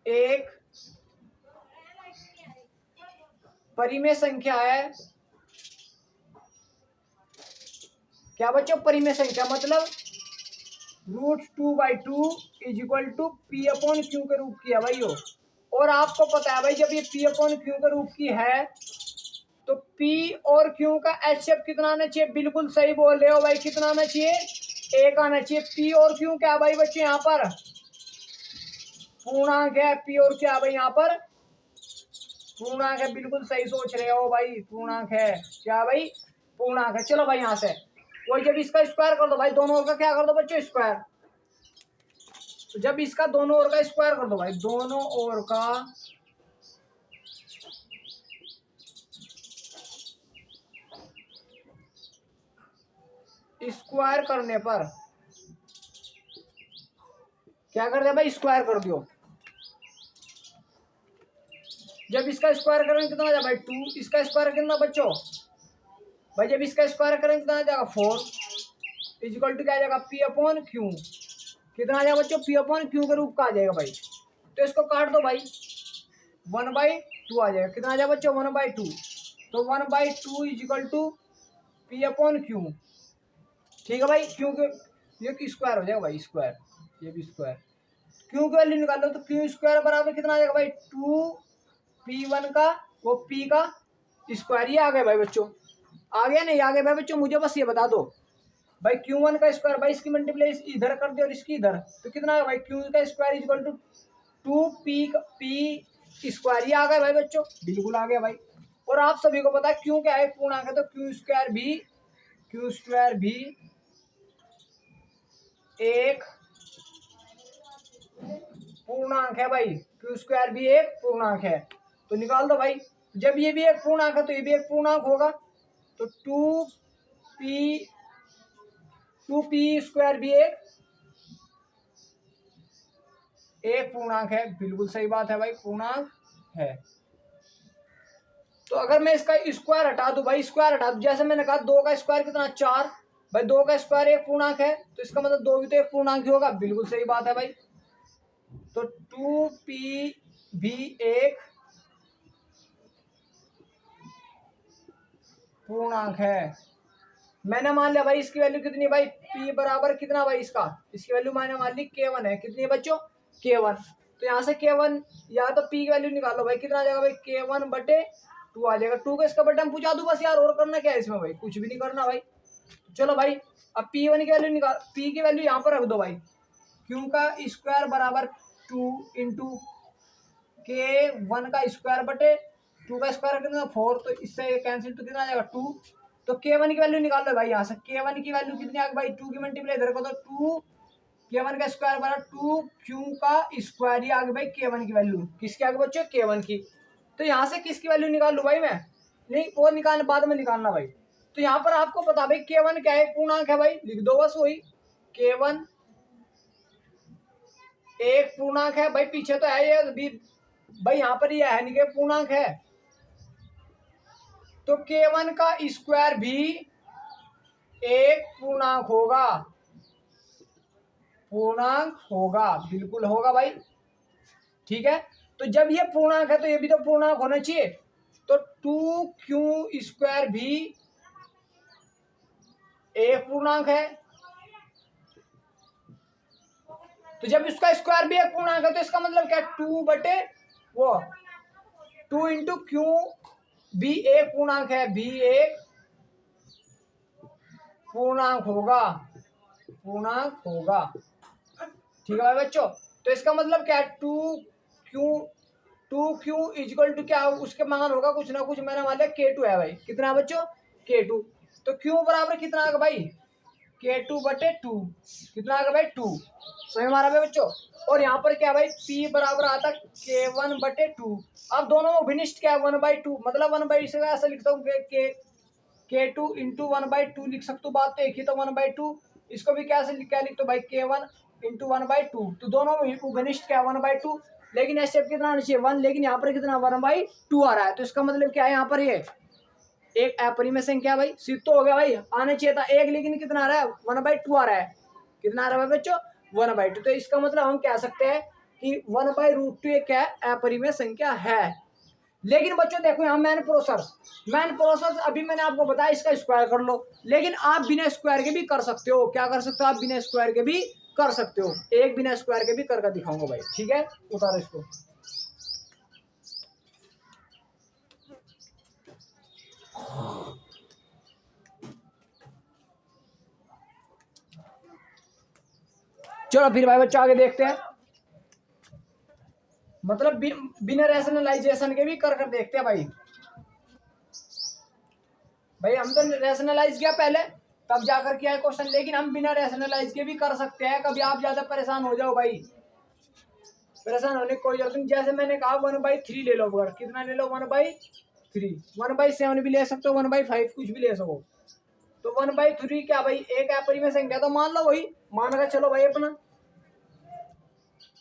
एक परिमेय संख्या है। क्या बच्चों, परिमेय संख्या मतलब √2/2 इज इक्वल टू P/Q के रूप की है भाई यो। और आपको पता है भाई, जब ये P/Q के रूप की है, तो P और Q का HCF कितना आना चाहिए, बिल्कुल सही बोल रहे हो भाई, कितना आना चाहिए, 1 आना चाहिए। P और Q क्या भाई बच्चे, यहाँ पर पूर्णांक है, P और क्या भाई यहाँ पर पूर्णांक है, बिल्कुल सही सोच रहे हो भाई, पूर्णांक है। क्या भाई, पूर्णांक है। चलो भाई यहाँ से वही, जब इसका स्क्वायर कर दो भाई, दोनों ओर का क्या कर दो बच्चों, स्क्वायर। तो जब इसका दोनों ओर का स्क्वायर कर दो भाई, दोनों ओर का स्क्वायर करने पर क्या कर दिया भाई, स्क्वायर कर दियो। जब इसका स्क्वायर करेंगे कितना आ जाएगा भाई, 2। इसका स्क्वायर कितना बच्चों भाई, जब इसका स्क्वायर करेंगे कितना आ जाएगा, 4 इजिकल टू क्या आ जाएगा, P/Q। कितना आ जाएगा बच्चों, P/Q के रूप का आ जाएगा भाई। तो इसको काट दो भाई, 1/2 आ जाएगा। कितना आ जाएगा बच्चों, 1/2। तो 1/2 इजिकल टू P/Q। ठीक है भाई, क्योंकि ये स्क्वायर हो जाएगा भाई, स्क्वायर, ये भी स्क्वायर। क्यू की वैल्यू निकाल लो, तो क्यू स्क्वायर बराबर कितना आ जाएगा भाई, 2P1 का वो P का स्क्वायर। ये आ गया भाई बच्चों, आ गया नहीं आ गया भाई बच्चों, मुझे बस ये बता दो भाई, Q1 का स्क्वायर भाई, इसकी मल्टीप्लाई इधर कर दे और इसकी इधर, तो कितना है भाई, Q का square equal to 2P square. ये आ गया भाई बच्चों, बिल्कुल आ गया भाई। और आप सभी को पता है क्यों क्या है, पूर्णांक है, तो क्यू स्क्वायर भी एक पूर्णांक है भाई, क्यू स्क्वायर भी एक पूर्णांक है। तो निकाल दो भाई, जब ये भी एक पूर्णांक है तो ये भी एक पूर्णांक होगा। तो 2P स्क्वायर भी एक पूर्णांक है, बिल्कुल सही बात है भाई, पूर्णांक है। तो अगर मैं इसका स्क्वायर हटा दूं भाई, स्क्वायर हटा दूं, जैसे मैंने कहा 2 का स्क्वायर कितना, 4 भाई, 2 का स्क्वायर एक पूर्णांक है, तो इसका मतलब 2 भी तो एक पूर्णांक ही होगा, बिल्कुल सही बात है भाई। तो 2P भी एक पूर्णांक है। मैंने मान लिया भाई इसकी वैल्यू कितनी भाई, P बराबर कितना भाई, इसकी वैल्यू मैंने मान ली K1 है। कितनी है बच्चों, K1। तो यहाँ से K1 या तो P की वैल्यू निकालो भाई, कितना आ जाएगा भाई, K1/2 आ जाएगा। 2 को इसका बटन पूछा दूं बस यार, और करना क्या है इसमें भाई, कुछ भी नहीं करना भाई। चलो भाई, अब P1 की वैल्यू निकाल, P की वैल्यू यहाँ पर रख दो भाई, Q का स्क्वायर बराबर 2 इंटू K1 का स्क्वायर बटे 2 का स्क्वायर कितना, 4, तो इससे कैंसिल, तो कितना आ जाएगा 2। तो K1 की वैल्यू निकाल लो भाई, यहाँ से K1 की वैल्यू कितनी आ गई भाई, 2 की मल्टीप्लाई इधर को, तो 2 K1 का स्क्वायर बराबर 2Q का स्क्वायर। ये आ गई भाई K1 की वैल्यू, किसकी आ गई बच्चों, K1 की। तो यहाँ से किसकी वैल्यू निकाल लूँ भाई मैं, नहीं वो निकालना बाद में निकालना भाई। तो यहाँ पर आपको पता भाई K1 क्या है, पूर्णांक है भाई, लिख दो बस वही, K1 एक पूर्णांक है भाई, पीछे तो है ये भी भाई, यहाँ पर ये है नहीं कि पूर्णांक है, तो K1 का स्क्वायर भी एक पूर्णांक होगा, पूर्णांक होगा, बिल्कुल होगा भाई, ठीक है। तो जब ये पूर्णांक है तो ये भी तो पूर्णांक होना चाहिए, तो 2Q स्क्वायर भी एक पूर्णांक है। तो जब इसका स्क्वायर भी एक पूर्णांक है तो इसका मतलब क्या, 2 इंटू क्यू भी एक पूर्णांक है, भी एक पूर्णांक होगा, पूर्णांक होगा, ठीक है भाई बच्चों। तो इसका मतलब क्या है, टू क्यू इजक्वल टू क्या, उसके मान होगा कुछ ना कुछ, मैंने मान लिया K2 है भाई, कितना है बच्चों, K2। तो Q बराबर कितना आएगा भाई, K2/2, कितना आएगा भाई 2, सही हमारा भाई बच्चों। और यहाँ पर क्या भाई P बराबर आता K1/2। अब दोनों में भिन्निष्ठ क्या है 1/2, मतलब 1/2 से ऐसा लिखता हूँ K2 इंटू 1/2 लिख सकता हूँ, बात तो एक ही, तो 1/2 इसको भी क्या लिखते हो भाई K1 इंटू 1/2, तो दोनों में घनिष्ठ क्या है 1/2, लेकिन ऐसे कितना आना चाहिए 1, लेकिन यहाँ पर कितना 1/2 आ रहा है, तो इसका मतलब क्या है, यहाँ पर ये एक अपरिमेय संख्या भाई, सिद्ध तो हो गया भाई, आना चाहिए था एक, लेकिन कितना आ रहा है 1/2 आ रहा है, कितना आ रहा है बच्चों 1/2। तो इसका मतलब हम कह सकते हैं कि 1/√2 एक क्या है, अपरिमेय संख्या है। लेकिन बच्चों देखो यहाँ मैन प्रोसेस अभी मैंने आपको बताया इसका स्क्वायर कर लो, लेकिन आप बिना स्क्वायर के भी कर सकते हो, क्या कर सकते हो आप, बिना स्क्वायर के भी कर सकते हो, एक बिना स्क्वायर के भी करके दिखाऊंगा भाई, ठीक है, उतारो इसको। चलो फिर भाई बच्चों आगे देखते हैं, मतलब बिना रैशनलाइजेशन के भी कर देखते हैं भाई। भाई हम तो रैशनलाइज किया पहले, तब जाकर किया है क्वेश्चन, लेकिन हम बिना रैशनलाइज के भी कर सकते हैं, कभी आप ज्यादा परेशान हो जाओ भाई, परेशान होने की कोई जरूरत नहीं। जैसे मैंने कहा 1/3 ले लो, अगर कितना ले लो 1/3, 1/7 भी ले सकते हो, 1/5 कुछ भी ले सको, तो 1/3 क्या भाई एक अपरिमेय संख्या, तो मान लो वही, मान कर चलो भाई अपना,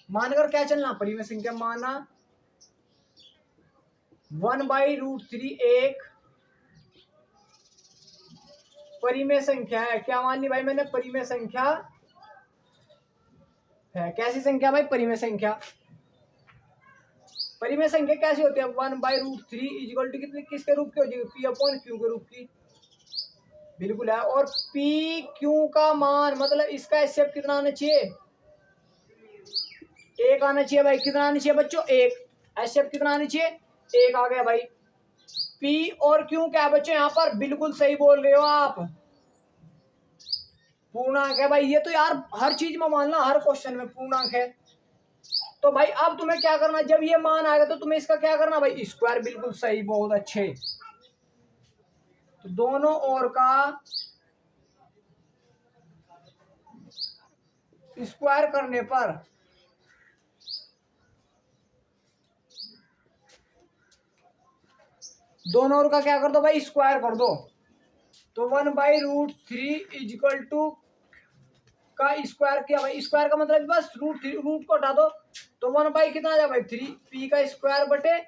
मानकर क्या चलना, परिमेय संख्या माना 1/√3 एक परिमेय संख्या है, क्या मान ली भाई मैंने, परिमेय संख्या है, कैसी संख्या भाई, परिमेय संख्या, परिमेय संख्या कैसी होती है 1/√3 इक्वल टू कितने, किसके रूप की हो जाएगी, P/Q के रूप की, बिल्कुल है। और PQ का मान मतलब इसका एचसीएफ कितना आना चाहिए, एक आना चाहिए भाई, कितना आना चाहिए बच्चों, एक, एचसीएफ कितना आना चाहिए, एक आ गया भाई। P और Q क्या बच्चों, यहाँ पर बिल्कुल सही बोल रहे हो आप, पूर्णांक है भाई, ये तो यार हर चीज में मानना, हर क्वेश्चन में पूर्णांक है। तो भाई अब तुम्हें क्या करना, जब ये मान आएगा तो तुम्हें इसका क्या करना भाई, स्क्वायर, बिल्कुल सही, बहुत अच्छे। तो दोनों ओर का स्क्वायर करने पर दोनों ओर का क्या कर दो भाई, स्क्वायर कर दो, तो 1/√3 इक्वल टू का स्क्वायर किया भाई, स्क्वायर का मतलब बस रूट को हटा दो, तो 1 कितना आ जाए भाई 3, P का स्क्वायर बटे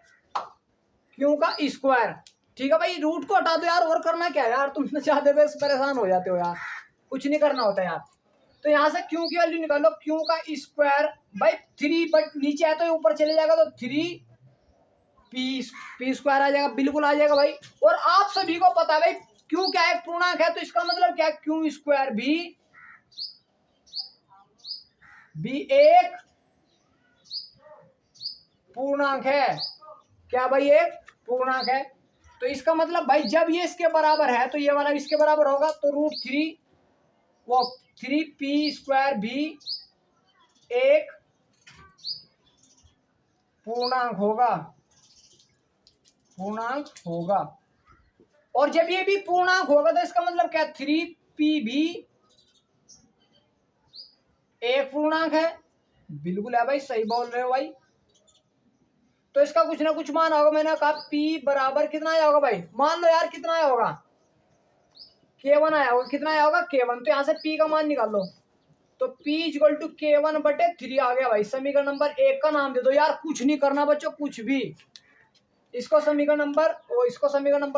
Q का स्क्वायर, ठीक है भाई, रूट को हटा दो यार, और करना क्या है यार, तुम चाहते बस परेशान हो जाते हो यार, कुछ नहीं करना होता यार। तो यहाँ से Q की वैल्यू निकालो, Q का स्क्वायर भाई 3, बट नीचे है तो ऊपर चले जाएगा, तो 3P स्क्वायर आ जाएगा, बिल्कुल आ जाएगा भाई। और आप सभी को पता है भाई Q क्या है, पूर्णांक है, तो इसका मतलब क्या है, Q स्क्वायर भी एक पूर्णांक है, क्या भाई एक पूर्णांक है। तो इसका मतलब भाई जब ये इसके बराबर है तो ये वाला इसके बराबर होगा, तो √3 वो 3P स्क्वायर भी एक पूर्णांक होगा, पूर्णांक होगा। और जब ये भी पूर्णांक होगा तो इसका मतलब क्या, 3P भी एक पूर्णांक है, बिल्कुल है भाई, सही बोल रहे हो भाई। तो इसका कुछ ना कुछ मान होगा। मैंने कहा P बराबर कितना आया होगा भाई, मान लो यार कितना आया होगा, K1 आया होगा। कितना आया होगा, K1। तो यहाँ से P का मान निकाल लो, तो P इक्वल टू K1/3 आ गया भाई। समीकरण नंबर 1 का नाम दे दो यार, कुछ नहीं करना बच्चों, कुछ भी। इसको समीकरण नंबर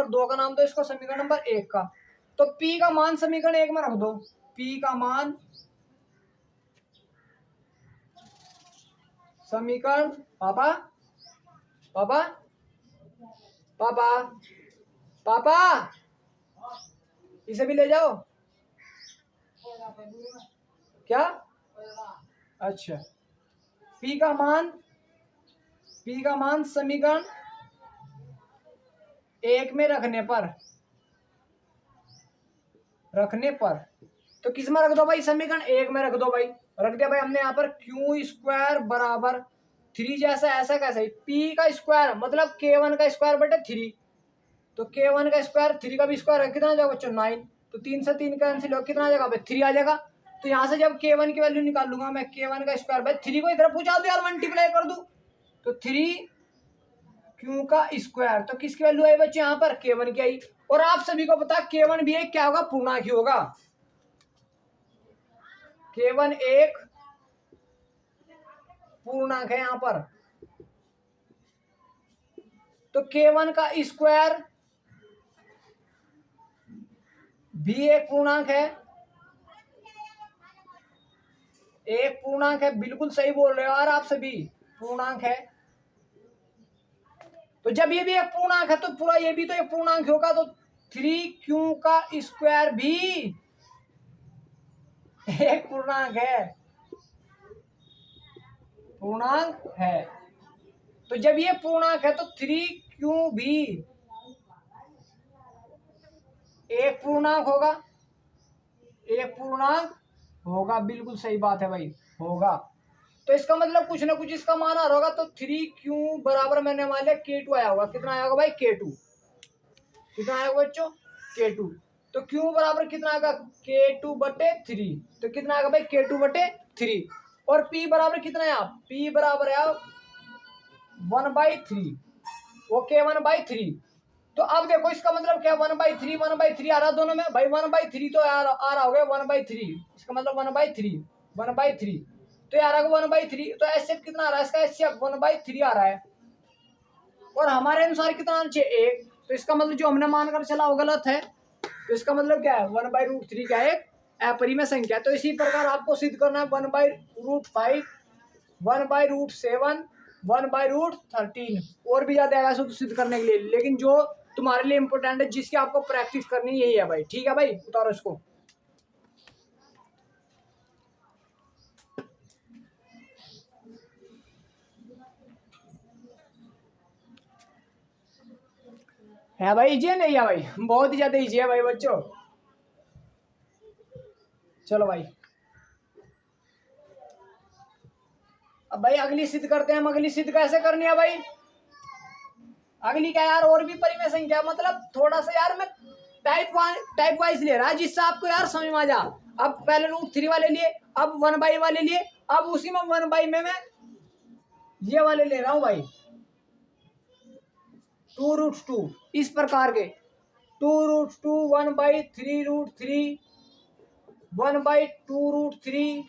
2 का नाम दो, इसको समीकरण नंबर 1 का। तो P का मान समीकरण 1 में रख दो। P का मान समीकरण पापा पापा पापा पापा इसे भी ले जाओ क्या। अच्छा, P का मान समीकरण 1 में रखने पर तो किस में रख दो भाई, समीकरण 1 में रख दो भाई। रख दिया भाई हमने यहाँ पर Q² बराबर 3 जैसा ऐसा कैसे, P का स्क्वायर मतलब K1 का स्क्वायर/3। तो K1 का स्क्वायर, 3 का भी स्क्वायर है, कितना आ जाएगा बच्चों 9। तो 3 से 3 कैंसिल हो, कितना आ जाएगा भाई 3 आ जाएगा। तो यहाँ से जब K1 की वैल्यू निकाल लूंगा मैं, K1 का स्क्वायर भाई 3 को इधर पूछा दो यार, मल्टीप्लाई कर दूं तो 3Q का स्क्वायर। तो किसकी वैल्यू आई बच्चे यहाँ पर, K1 की आई। और आप सभी को पता K1 भी एक क्या होगा, पूर्णांक ही होगा। K1 एक पूर्णांक है यहाँ पर। तो K1 का स्क्वायर भी एक पूर्णांक है, एक पूर्णांक है। बिल्कुल सही बोल रहे हो यार आप सभी, पूर्णांक है। तो जब ये भी एक पूर्णांक है तो पूरा ये भी तो एक पूर्णांक होगा। तो 3Q का स्क्वायर भी एक पूर्णांक है। तो जब ये पूर्णांक है तो 3Q भी एक पूर्णांक होगा। बिल्कुल सही बात है भाई, होगा। तो इसका मतलब कुछ ना कुछ इसका मान आ रहा होगा। तो 3Q बराबर मैंने मान लिया K2 आया होगा। कितना आया होगा भाई, K2। कितना आया होगा बच्चों, K2। तो Q बराबर कितना आएगा, K2/3। तो कितना आएगा भाई, K2/3। और P बराबर कितना है, P बराबर है 1/3, वो K1/3। तो अब देखो इसका मतलब क्या, 1/3 आ रहा दोनों में भाई। 1/3 तो आ रहा होगा 1/3, इसका मतलब 1/3 तो यार 1/3। तो एचसीएफ कितना आ रहा है इसका, एचसीएफ 1/3 आ रहा है। और हमारे अनुसार कितना आना चाहिए, 1। तो इसका मतलब जो हमने मानकर चला वो गलत है। तो इसका मतलब क्या है, 1/√3 क्या है, एक अपरिमेय संख्या। तो इसी प्रकार आपको सिद्ध करना है 1/√5, 1/√7, 1/√13 और भी ज्यादा है तो सिद्ध करने के लिए। लेकिन जो तुम्हारे लिए इंपॉर्टेंट है, जिसकी आपको प्रैक्टिस करनी यही है भाई। ठीक है भाई, उतारो इसको। है भाई इजी है, नहीं है भाई, बहुत ही ज्यादा इजी है भाई बच्चों। चलो भाई, अब भाई अगली सिद्ध करते हैं। हम अगली सिद्ध कैसे करनी है भाई, अगली क्या यार, और भी परिमेय संख्या। मतलब थोड़ा सा यार मैं टाइप वाइज ले रहा है, जिससे आपको यार समझ में आ जा। अब पहले √3 वाले लिए, अब 1/, वाले लिए, अब उसी में 1/, में मैं ये वाले ले रहा हूं भाई, 2√2। इस प्रकार के 2√2, 1/3√3, 1/2√3,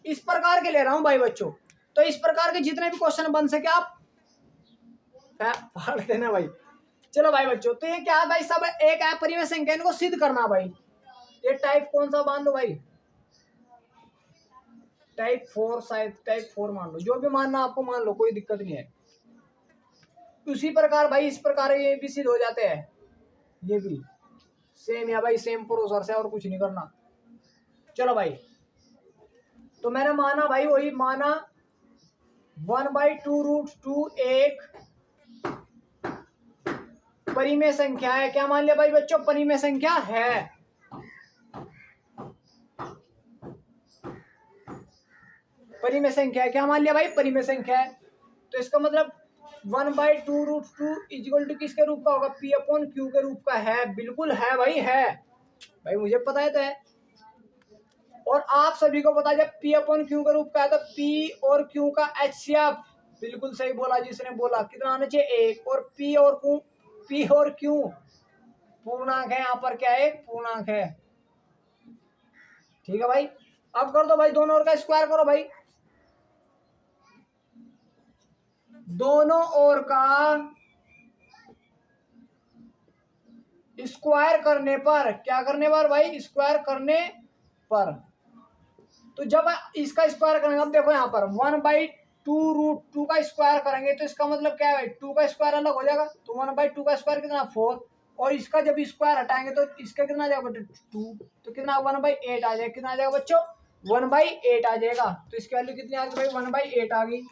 इस प्रकार के ले रहा हूं भाई बच्चों। तो इस प्रकार के जितने भी क्वेश्चन बन सके आप पढ़ देना भाई। चलो भाई बच्चों, तो ये क्या है भाई, सब एक अपरिमेय संख्या, इनको सिद्ध करना भाई। ये टाइप कौन सा मान लो भाई, टाइप 4, शायद टाइप 4 मान लो। जो भी मानना आपको मान लो, कोई दिक्कत नहीं है। उसी प्रकार भाई इस प्रकार ये भी सिद्ध हो जाते हैं। ये भी सेम है भाई, सेम प्रोसेस है, और कुछ नहीं करना। चलो भाई, तो मैंने माना भाई, वही माना 1/2√2 एक परिमेय संख्या है। क्या मान लिया भाई बच्चों, परिमेय संख्या है। परिमेय संख्या है, क्या मान लिया भाई, परिमेय संख्या है। तो इसका मतलब 1/2√2 इक्वल टू किसके रूप का होगा, P/Q के रूप का है। बिल्कुल है भाई, है भाई, मुझे पता है तो है। और आप सभी को पता है जब P/Q के रूप का है तो P और Q का एचसीएफ बिल्कुल सही बोला जिसने बोला। कितना आना चाहिए 1। और पी और क्यू पूर्णांक है, यहाँ पर क्या है पूर्णांक है। ठीक है भाई, अब कर दो भाई दोनों ओर का स्क्वायर करो भाई। दोनों ओर का स्क्वायर करने पर, क्या करने पर भाई, स्क्वायर करने पर। तो जब इसका स्क्वायर करेंगे, अब देखो यहाँ पर 1/2 √2 का स्क्वायर करेंगे तो इसका मतलब क्या है भाई, 2 का स्क्वायर अलग हो जाएगा। तो 1/2 का स्क्वायर कितना 4, और इसका जब स्क्वायर हटाएंगे तो इसका कितना आ जाएगा बच्चों 2, तो कितना 1/8 आ जाएगा। कितना आ जाएगा बच्चों 1/8 आ जाएगा। तो इसकी वैल्यू कितनी आ गई भाई 1/8 आ गई।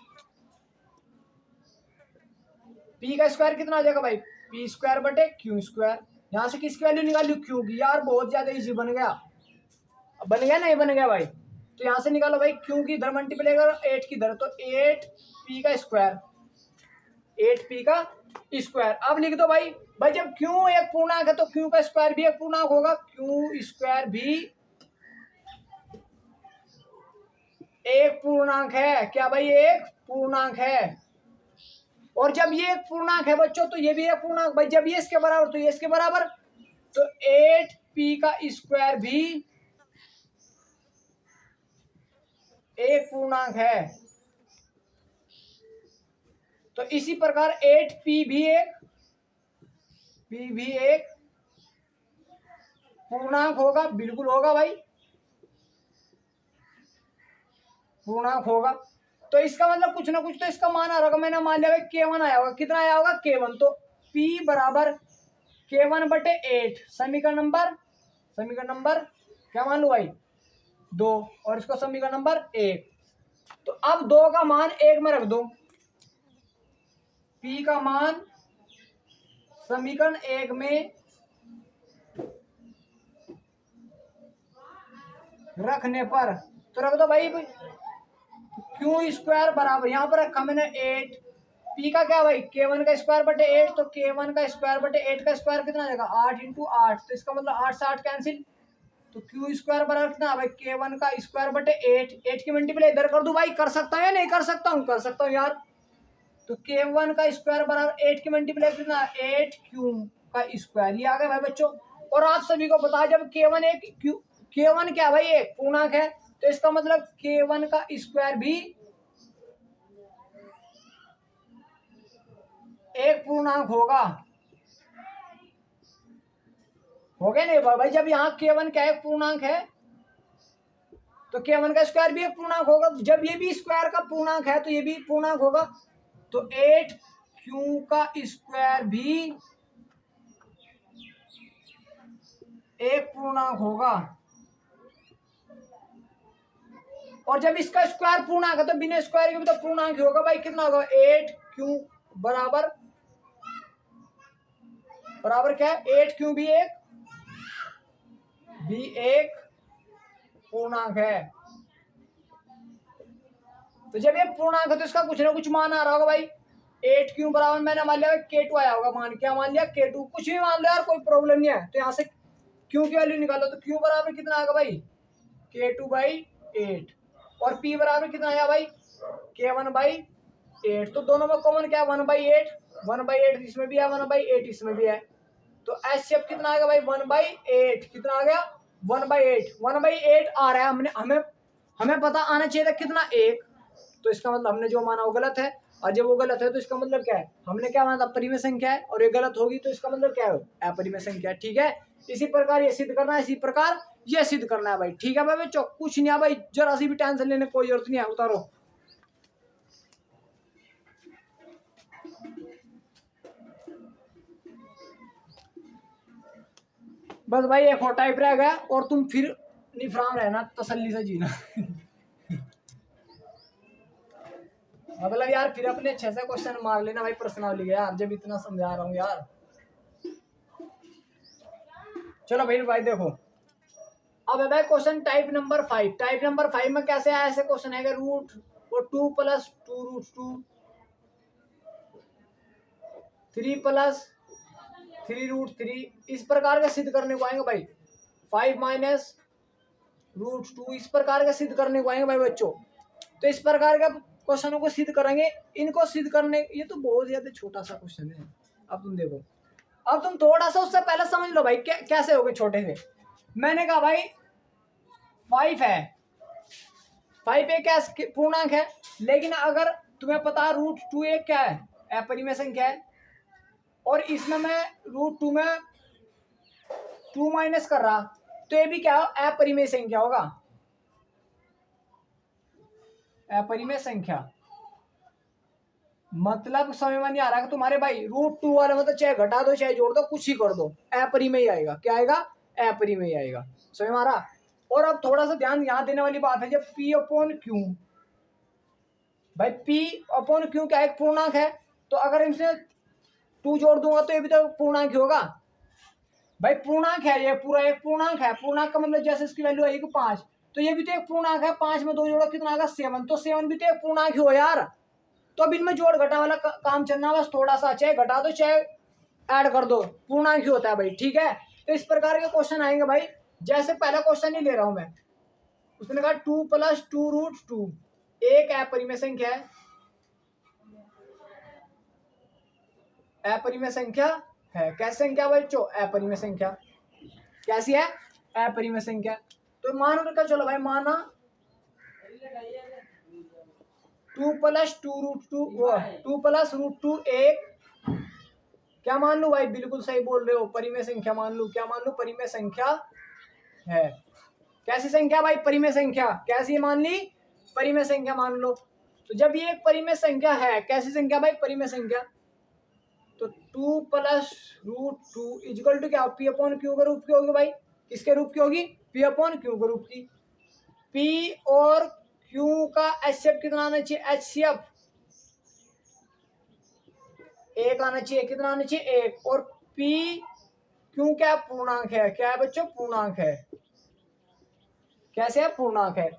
पी का स्क्वायर कितना आ जाएगा भाई, p²/q²। यहाँ से किसकी वैल्यू निकाली, क्यू की। यार बहुत ज्यादा इजी बन गया, बन गया नहीं बन गया भाई। तो यहाँ से निकालो भाई क्यू की इधर मल्टीप्लाई करो 8 की इधर, तो 8p का स्क्वायर, 8p का स्क्वायर। अब लिख दो भाई, भाई जब क्यू एक पूर्णांक है तो क्यू का स्क्वायर भी एक पूर्णांक होगा, क्यू स्क्वायर भी एक पूर्णांक है। क्या भाई, एक पूर्णांक है। और जब ये एक पूर्णांक है बच्चों तो ये भी एक पूर्णांक। भाई जब ये इसके बराबर तो ये इसके बराबर, तो 8p का स्क्वायर भी एक पूर्णांक है। तो इसी प्रकार 8p भी एक पूर्णांक होगा, बिल्कुल होगा भाई, पूर्णांक होगा। तो इसका मतलब कुछ ना कुछ तो इसका मान आ रहा होगा। मैंने मान लिया k1 आया होगा, कितना आया होगा k1, तो p बराबर k1/8। समीकरण नंबर क्या मान लो भाई 2, और इसको समीकरण नंबर 1। तो अब 2 का मान 1 में रख दो, p का मान समीकरण 1 में रखने पर, तो रख दो भाई क्यू स्क्वायर बराबर, यहाँ पर रखा मैंने 8, पी का क्या भाई k1 का स्क्वायर/8, तो k1 का स्क्वायर/8 का स्क्वायर कितना आ जाएगा 8 × 8, तो इसका मतलब 8 से 8 कैंसिल, तो क्यू स्क्वायर बराबर कितना भाई k1 का स्क्वायर/8, 8 की मल्टीप्लाई इधर कर दूं भाई, कर सकता है या नहीं कर सकता हूँ, कर सकता हूँ यार। तो k1 का स्क्वायर बराबर 8 की मल्टीप्लाई कितना 8q का स्क्वायर, ये आ गया भाई बच्चों। और आप सभी को पता है जब k1 क्या भाई एक पूर्णांक है, तो इसका मतलब k1 का स्क्वायर भी एक पूर्णांक होगा। हो गया नहीं भाई, जब यहाँ k1 क्या एक पूर्णांक है तो k1 का स्क्वायर भी एक पूर्णांक होगा। जब ये भी स्क्वायर का पूर्णांक है तो ये भी पूर्णांक होगा। तो 8q का स्क्वायर भी एक पूर्णांक होगा। और जब इसका स्क्वायर पूर्णांक है तो बिना स्क्वायर के भी तो पूर्णांक ही होगा भाई। कितना होगा 8q बराबर क्या है 8q भी एक पूर्णांक है। तो जब ये पूर्णांक है तो इसका कुछ ना कुछ मान आ रहा होगा भाई। 8q बराबर मैंने मान लिया k2 आया होगा मान, क्या मान लिया k2, कुछ भी मान लो यार कोई प्रॉब्लम नहीं है। तो यहाँ से q की वैल्यू निकालो, तो q बराबर कितना आएगा भाई k2/8, और p बराबर कितना आया भाई k1/8। तो दोनों में कॉमन क्या 1/8 इसमें भी है 1/8 इसमें भी है। तो HCF कितना आएगा भाई 1/8, कितना आ गया 1/8 आ रहा है। हमें पता आना चाहिए था कितना 1, तो इसका मतलब हमने जो माना वो गलत है। और जब वो गलत है तो इसका मतलब क्या है, हमने क्या माना था परिमेय संख्या है, और ये गलत होगी तो इसका मतलब क्या है अपरिमेय संख्या। ठीक है, इसी प्रकार ये सिद्ध करना है, इसी प्रकार ये सिद्ध करना है भाई। ठीक है भाई बच्चों, कुछ नहीं है भाई, जरा सी भी टेंशन लेने कोई जरूरत नहीं है, उतारो। बस भाई एक और टाइप रह गया और तुम फिर निफराम रहना, तसल्ली से जीना। मतलब यार फिर अपने अच्छे से क्वेश्चन मार लेना भाई पर्सनली यार, जब इतना समझा रहा हूँ यार। चलो भाई देखो, अब है भाई question type number 5। Type number 5 में कैसे आया, ऐसे क्वेश्चन है रूट 2 + 2√2 3 + 3√3, इस प्रकार का सिद्ध करने को आएंगे भाई। 5 - √2 इस प्रकार का सिद्ध करने को आएंगे भाई बच्चों। तो इस प्रकार का क्वेश्चनों को सिद्ध करेंगे। इनको सिद्ध करने, ये तो बहुत ज्यादा छोटा सा क्वेश्चन है। अब तुम देखो, अब तुम थोड़ा सा उससे पहले समझ लो भाई कैसे हो गए छोटे से। मैंने कहा भाई 5 है, 5 एक पूर्णांक है, लेकिन अगर तुम्हें पता है √2 एक क्या है, अपरिमेय संख्या है, और इसमें मैं √2 में 2 माइनस कर रहा, तो ये भी क्या अपरिमेय संख्या होगा, अपरिमेय संख्या। मतलब समझ में नहीं आ रहा कि तुम्हारे भाई √2 वाले मतलब चाहे घटा दो चाहे जोड़ दो कुछ ही कर दो, अपरिमेय आएगा। क्या आएगा? अपरिमेय आएगा। समझ में आ रहा? और अब थोड़ा सा ध्यान यहाँ देने वाली बात है, जब P/Q, भाई P/Q क्या एक पूर्णांक है, तो अगर इनसे 2 जोड़ दूंगा तो ये भी तो पूर्णांक होगा भाई। पूर्णांक है ये, पूरा एक पूर्णांक है। पूर्णांक का मतलब जैसे इसकी वैल्यू आएगी 5, तो ये भी तो एक पूर्णांक है। 5 में 2 जोड़ो कितना आएगा? 7। तो 7 भी तो एक पूर्णांक ही हो यार। तो अब इनमें जोड़ घटा वाला काम चलना, बस थोड़ा सा, चाहे घटा दो चाहे ऐड कर दो, पूर्णांक ही होता है भाई। ठीक है, तो इस प्रकार के क्वेश्चन आएंगे भाई। जैसे पहला क्वेश्चन ही ले रहा हूं मैं, उसने कहा 2 + 2√2 एक अपरिमेय संख्या है, अपरिमेय संख्या है। कैसी संख्या बच्चों? अपरिमेय संख्या। कैसी है? अपरिमेय संख्या। तो मान रखा, चलो भाई माना 2 + 2√2 एक, क्या मान लू भाई? बिल्कुल सही बोल रहे हो, परिमेय संख्या मान लू। क्या मान लू? परिमेय संख्या है। कैसी संख्या भाई? परिमेय संख्या। कैसी मान ली? परिमेय संख्या मान लो। तो जब ये एक परिमेय संख्या है, कैसी संख्या भाई? परिमेय संख्या। तो 2 + √2 इक्वल टू क्या? P/Q के रूप की होगी भाई। किसके रूप की होगी? P/Q के रूप की। P और Q का HCF कितना आना चाहिए? HCF एक आना चाहिए। कितना आना चाहिए? 1। और P Q क्या? पूर्णांक है। क्या है बच्चों? पूर्णांक है। कैसे है? पूर्णांक है।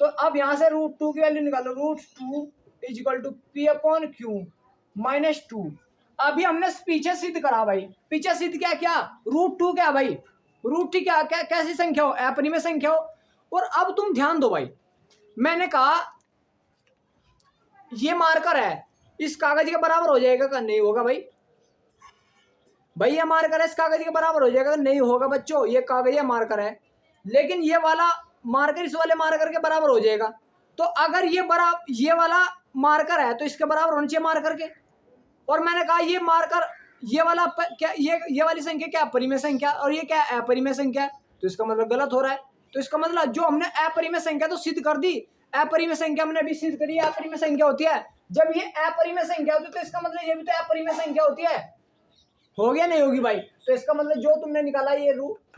तो अब यहां से √2 की वैल्यू निकालो। √2 इक्वल टू P/Q -2। अभी हमने पीछे सिद्ध करा भाई। पीछे सिद्ध क्या √2 क्या भाई? √2 क्या कैसी संख्या हो? अपरिमेय संख्या हो। और अब तुम ध्यान दो भाई, मैंने कहा ये मार्कर है, इस कागज के बराबर हो जाएगा क्या? नहीं होगा भाई। भाई ये मार्कर है, इस कागज के बराबर हो जाएगा? नहीं होगा बच्चों। ये कागज है, मार्कर है, लेकिन ये वाला मार्कर इस वाले मार्कर के बराबर हो जाएगा। तो अगर ये वाला मार्कर है तो इसके बराबर होना चाहिए मार्कर के। और मैंने कहा ये मार्कर, ये वाला क्या, ये वाली संख्या क्या? अपरिमेय संख्या, और ये क्या? अपरिमेय संख्या। तो इसका मतलब गलत हो रहा है। तो इसका मतलब जो हमने अपरिमेय संख्या तो सिद्ध कर दी, अपरिमेय संख्या हमने अभी सिद्ध करी, अपरिमेय संख्या होती है। जब ये अपरिमेय संख्या होती है तो इसका मतलब ये भी तो अपरिमेय संख्या होती है। हो गया? नहीं होगी भाई। तो इसका मतलब जो तुमने निकाला ये 2 +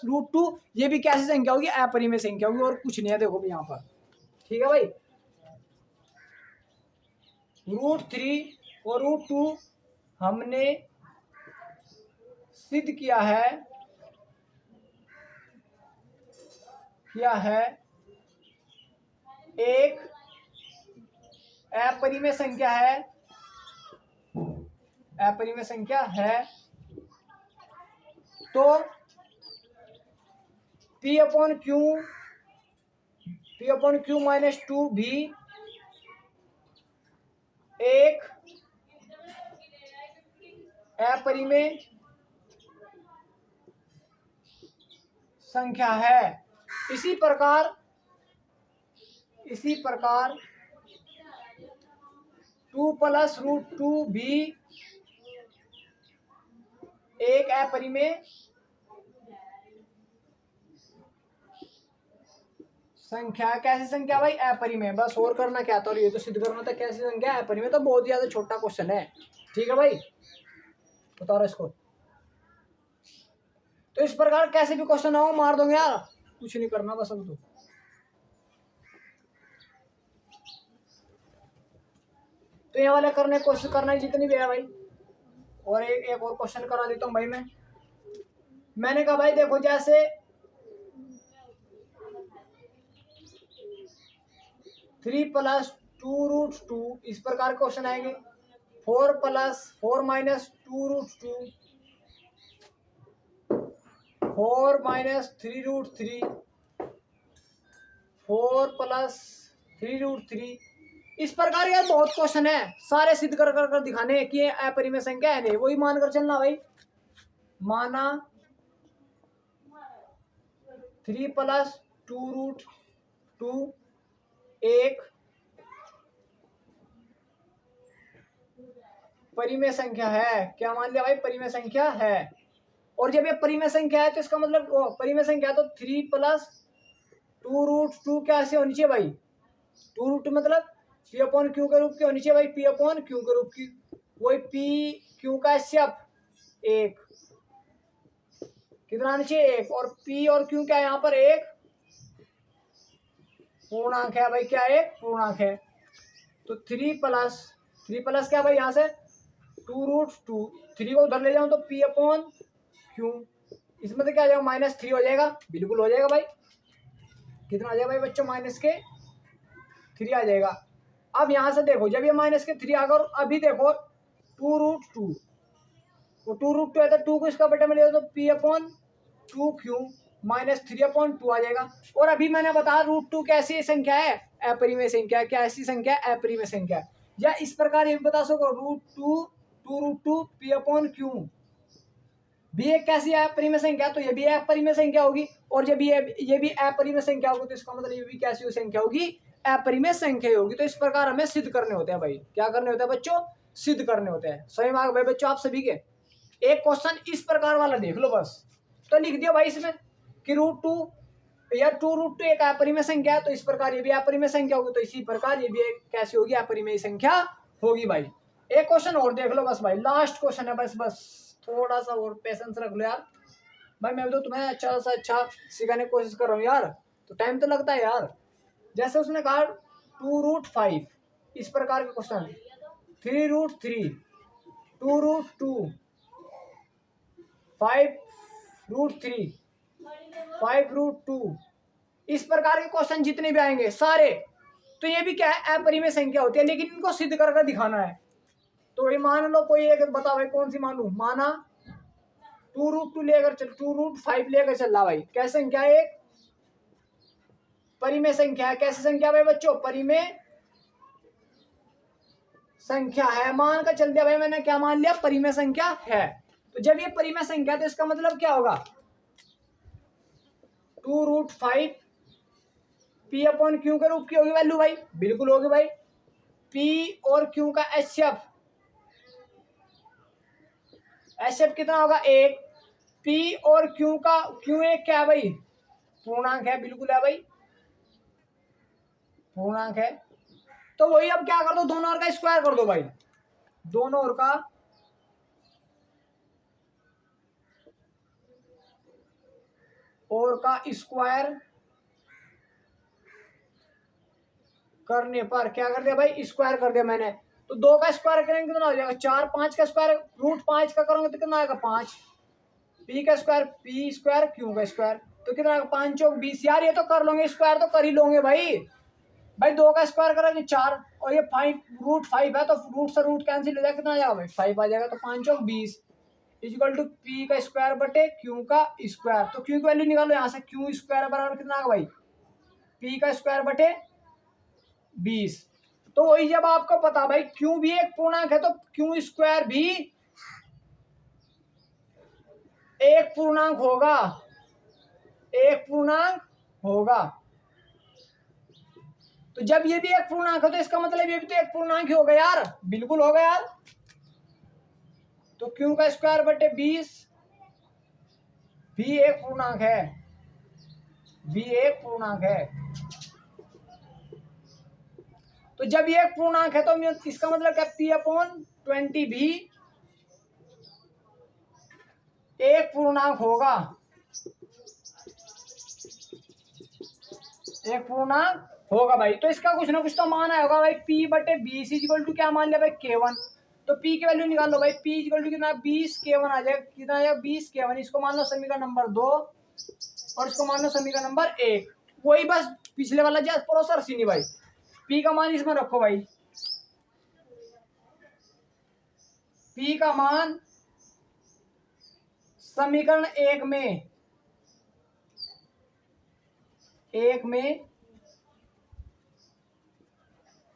√2 ये भी कैसी संख्या होगी? अपरिमेय संख्या होगी, और कुछ नहीं है। देखो भी यहाँ पर, ठीक है भाई। √3 और √2 हमने सिद्ध किया है एक अपरिमेय संख्या है, अपरिमेय संख्या है। तो P/Q -2 भी एक अपरिमेय संख्या है। इसी प्रकार 2 + √2 भी एक अपरिमेय संख्या। कैसी संख्या भाई? अपरिमेय। बस और करना क्या था, और ये तो सिद्ध करना था। कैसी संख्या? अपरिमेय। तो बहुत ज्यादा छोटा क्वेश्चन है। ठीक है भाई, बता इसको। तो इस प्रकार कैसे भी क्वेश्चन आओ मार दोगे यार, कुछ नहीं करना बस। अब तो ये वाले करने कोशिश करना जितनी भी है भाई। और एक और क्वेश्चन करा देता हूँ भाई मैंने कहा भाई देखो, जैसे 3 + 2√2 इस प्रकार क्वेश्चन आएंगे। 4 - 2√2, 4 - 3√3, 4 + 3√3। इस प्रकार यार बहुत क्वेश्चन है, सारे सिद्ध कर कर दिखाने कि ये अपरिमेय संख्या है नहीं। वही मानकर चलना भाई, माना 3+2√2 एक परिमेय संख्या है। क्या मान लिया भाई? परिमेय संख्या है। और जब ये परिमेय संख्या है तो इसका मतलब परिमेय संख्या है तो 3+2√2 क्या से होनी चाहिए भाई? 2√2 मतलब P/Q के रूप की होनी चाहिए भाई, P/Q के रूप की। वही P/Q का एचसीएफ एक, कितना आना चाहिए? एक। और P और Q क्या है यहाँ पर? एक पूर्णांक है भाई। क्या? एक पूर्णांक है। तो 3+ क्या भाई? यहाँ से 2√2, 3 को उधर ले जाऊं तो P/Q, इसमें तो क्या आ जाएगा? -3 हो जाएगा। बिल्कुल हो जाएगा भाई। कितना आ जाएगा भाई बच्चों? -3 आ जाएगा। अब यहां से देखो, जब ये -3 आ गया और अभी देखो 2√2, तो 2√2 है तो 2 को इसका बटे में ले तो P/2Q -3/2 आ जाएगा। और अभी मैंने बताया √2 कैसी संख्या है? अपरिमेय संख्या। क्या ऐसी संख्या? अपरिमेय संख्या। या इस प्रकार ये भी बता सको √2 P/Q भी एक कैसी अपरिमेय संख्या, तो ये भी अपरिमेय संख्या होगी। और जब ये भी अपरिमेय संख्या होगी तो इसका मतलब ये भी कैसी संख्या होगी? अपरिमेय संख्या होगी। तो इस प्रकार हमें सिद्ध करने होते हैं भाई। क्या करने होते हैं बच्चों? सिद्ध करने होते हैं। सही मार्क भाई बच्चों आप सभी के। एक क्वेश्चन इस प्रकार वाला देख लो बस, तो लिख दिया भाई इसमें कि √2 या 2√2 एक अपरिमेय संख्या है, तो इस प्रकार ये भी अपरिमेय संख्या होगी। तो इसी प्रकार ये भी एक कैसी होगी? अपरिमेय संख्या होगी भाई। एक क्वेश्चन और देख लो बस भाई, लास्ट क्वेश्चन है बस थोड़ा सा और पेशेंस रख लो यार भाई। मैं तो तुम्हें अच्छा से अच्छा सिखाने की कोशिश कर रहा हूँ यार, तो टाइम तो लगता है यार। जैसे उसने कहा 2√5, इस प्रकार के क्वेश्चन 3√3, 2√2, 5√3, 5√2, इस प्रकार के क्वेश्चन जितने भी आएंगे सारे, तो ये भी क्या है? अपरिमेय संख्या होती है, लेकिन इनको सिद्ध करके दिखाना है। तो ये मान लो कोई एक बताओ भाई, कौन सी मानू? माना 2√2 लेकर चल, 2√5 लेकर चल रहा भाई। क्या संख्या है? एक परिमेय संख्या है। कैसी संख्या भाई बच्चों? परिमेय संख्या है। मान कर चल दिया भाई मैंने। क्या मान लिया? परिमेय संख्या है। तो जब ये परिमेय संख्या तो इसका मतलब क्या होगा? 2√5 P/Q के रूप की होगी वैल्यू भाई। बिल्कुल होगी भाई। P और Q का एचसीएफ कितना होगा? एक। P और Q का Q एक क्या है भाई? पूर्णांक है। बिल्कुल है भाई, पूर्णांक है। तो वही अब क्या कर दो? दोनों ओर का स्क्वायर कर दो भाई। दोनों ओर का स्क्वायर करने पर क्या कर दिया भाई? स्क्वायर कर दिया मैंने। तो 2 का स्क्वायर करेंगे कितना हो जाएगा? 4। 5 का स्क्वायर √5 का करोगे तो कितना आएगा? 5। P का स्क्वायर Q का स्क्वायर, तो कितना आएगा? 5 चौक 20। यार ये तो कर लोगे, स्क्वायर तो कर ही लोगे भाई। 2 का स्क्वायर करोगे 4, और ये 5 है तो रूट से रूट कैंसिल हो जाएगा। कितना आ जाएगा भाई? 5 आ जाएगा। तो 5 चौक 20 इक्वल टू P का स्क्वायर बटे Q का स्क्वायर। तो Q की वैल्यू निकालो यहाँ से। Q स्क्वायर बराबर कितना आएगा भाई? P का स्क्वायर बटे 20। तो वही जब आपको पता भाई Q भी एक पूर्णांक है, तो Q स्क्वायर भी एक पूर्णांक होगा। एक पूर्णांक होगा। तो जब ये भी एक पूर्णांक है तो इसका मतलब ये भी तो एक पूर्णांक ही होगा यार। बिल्कुल होगा यार। तो Q का स्क्वायर बटे 20 भी एक पूर्णांक है। भी एक पूर्णांक है। तो जब ये एक पूर्णांक है तो इसका मतलब क्या? P/20 भी एक पूर्णांक होगा। एक पूर्णांक होगा भाई। तो इसका कुछ ना कुछ तो मान आया होगा भाई। P/20 इक्वल टू क्या मान लिया भाई? K1। तो P की वैल्यू निकाल लो भाई। P इक्वल टू कितना? 20 K1 आ जाएगा। कितना आ जाएगा? 20 K1। इसको मान लो समीकरण नंबर 2 और इसको मान लो समीकरण नंबर 1। वही बस पिछले वाला जैसे प्रोसेस ही नहीं भाई। P का मान इसमें रखो भाई। P का मान समीकरण 1 में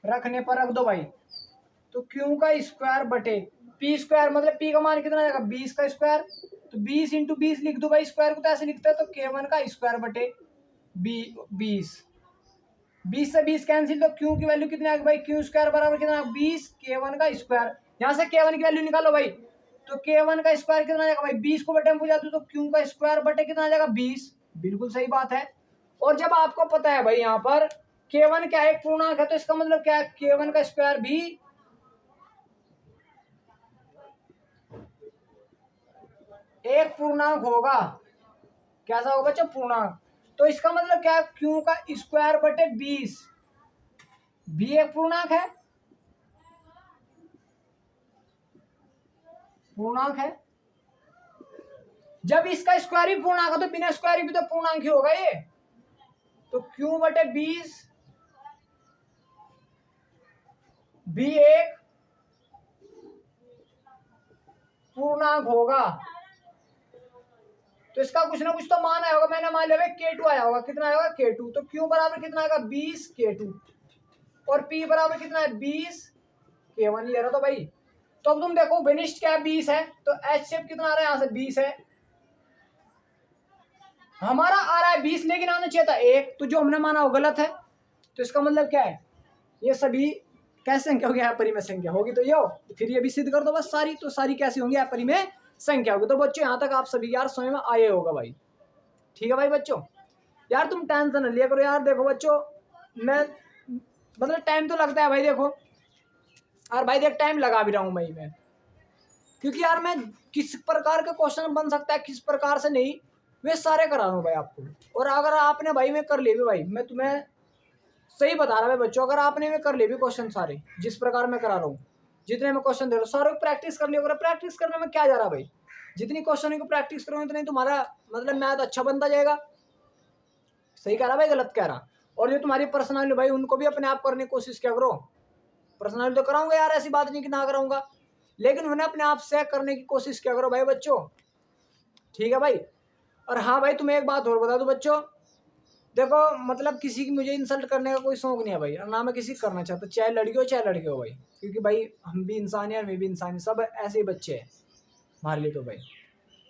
रखने पर रख दो भाई। तो क्यू का स्क्वायर बटे पी स्क्वायर, मतलब पी का मान कितना आएगा 20 का स्क्वायर, तो 20 इंटू 20 लिख दो भाई, स्क्वायर को तो ऐसे लिखते हैं, तो k1 का स्क्वायर बटे 20। 20 से 20 कैंसिल, तो क्यू की वैल्यू कितनी आ गई भाई, क्यू स्क्वायर बराबर कितना 20 k1 का स्क्वायर। यहाँ से k1 की वैल्यू निकालो भाई, तो k1 का स्क्वायर कितना आ जाएगा भाई, 20 को बटे में पूछा तो क्यू का स्क्वायर बटे कितना आ जाएगा 20। बिल्कुल सही बात है। और जब आपको पता है भाई यहाँ पर k1 क्या है, एक पूर्णांक है, तो इसका मतलब क्या है, k1 का स्क्वायर भी एक पूर्णांक होगा। कैसा होगा बच्चों, पूर्णांक। तो इसका मतलब क्या है, क्यू का स्क्वायर बटे 20 भी एक पूर्णांक है, पूर्णांक है। जब इसका स्क्वायर ही पूर्णांक है तो बिना स्क्वायर भी तो पूर्णांक ही होगा ये। तो क्यू बटे 20 भी एक पूर्णांक होगा। तो इसका कुछ ना कुछ तो मान आया होगा, मैंने मान लिया k2 आया होगा, कितना आया होगा k2, तो q बराबर कितना आएगा 20 k2 और p बराबर कितना है 20 k1 ये रहा। तो भाई तो अब तुम देखो विनिष्ट क्या है 20 है, तो h शेप कितना आ रहा है, यहाँ से 20 है, हमारा आ रहा है 20 लेकिन आना चाहिए था 1, तो जो हमने माना वो गलत है। तो इसका मतलब क्या है, ये सभी कैसे संख्या होगी, अपरिमेय संख्या होगी। तो ये फिर ये भी सिद्ध कर दो बस सारी, तो सारी कैसी होंगी, अपरिमेय संख्या होगी। तो बच्चों यहाँ तक आप सभी यार समझ में आए होगा भाई, ठीक है भाई बच्चों। यार तुम टेंशन न लिया करो यार, देखो बच्चों मैं मतलब टाइम तो लगता है भाई, देखो और भाई देख टाइम लगा भी रहा हूँ मैं क्योंकि यार मैं किस प्रकार का क्वेश्चन बन सकता है किस प्रकार से नहीं, वे सारे करा रहा हूँ भाई आपको। और अगर आपने भाई मैं कर लिए भी भाई, मैं तुम्हें सही बता रहा भाई बच्चों, अगर आपने में कर लिए भी क्वेश्चन सारे जिस प्रकार मैं करा रहा हूँ, जितने मैं क्वेश्चन दे रहा हूँ सारे प्रैक्टिस कर लिया। अगर प्रैक्टिस करने में क्या जा रहा भाई, जितनी क्वेश्चन को प्रैक्टिस करोगे उतनी तुम्हारा मतलब मैथ अच्छा बनता जाएगा। सही कह रहा भाई, गलत कह रहा। और जो तुम्हारी पर्सनैलिटी भाई उनको भी अपने आप करने की कोशिश क्या करो, पर्सनैलिटी तो कराऊंगा यार, ऐसी बात नहीं कि ना कराऊंगा, लेकिन उन्हें अपने आप से करने की कोशिश क्या करो भाई बच्चों, ठीक है भाई। और हाँ भाई तुम्हें एक बात और बता दूं बच्चों, देखो मतलब किसी की मुझे इंसल्ट करने का कोई शौक नहीं है भाई, और ना मैं किसी करना चाहता, चाहे लड़की हो चाहे लड़के हो भाई, क्योंकि भाई हम भी इंसान हैं और मैं भी इंसान है, सब ऐसे ही बच्चे हैं हमारे लिए। तो भाई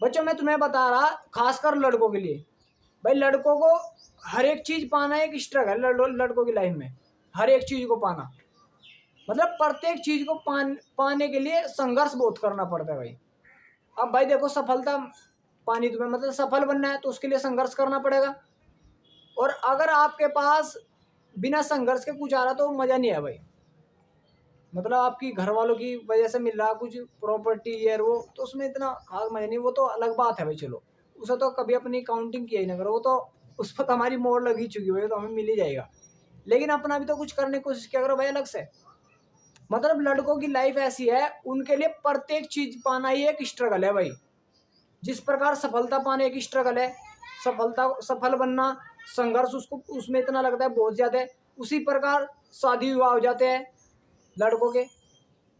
बच्चों मैं तुम्हें बता रहा, खासकर लड़कों के लिए भाई, लड़कों को हर एक चीज पाना एक स्ट्रगल है लड़कों की लाइफ में। हर एक चीज को पाना मतलब प्रत्येक चीज को पाने के लिए संघर्ष बहुत करना पड़ता है भाई। अब भाई देखो सफलता पानी तुम्हें मतलब सफल बनना है तो उसके लिए संघर्ष करना पड़ेगा। और अगर आपके पास बिना संघर्ष के कुछ आ रहा तो मजा नहीं है भाई, मतलब आपकी घर वालों की वजह से मिल रहा कुछ प्रॉपर्टी ये वो, तो उसमें इतना खास मजा नहीं, वो तो अलग बात है भाई। चलो उसे तो कभी अपनी काउंटिंग किया ही ना करो, वो तो उस पर तो हमारी मोड़ लगी चुकी भाई, तो हमें मिल ही जाएगा। लेकिन अपना भी तो कुछ करने की कोशिश क्या करो भाई अलग से। मतलब लड़कों की लाइफ ऐसी है, उनके लिए प्रत्येक चीज पाना ही एक स्ट्रगल है भाई। जिस प्रकार सफलता पाना एक स्ट्रगल है, सफल बनना संघर्ष उसको उसमें इतना लगता है बहुत ज्यादा है, उसी प्रकार शादी विवाह हो जाते हैं लड़कों के।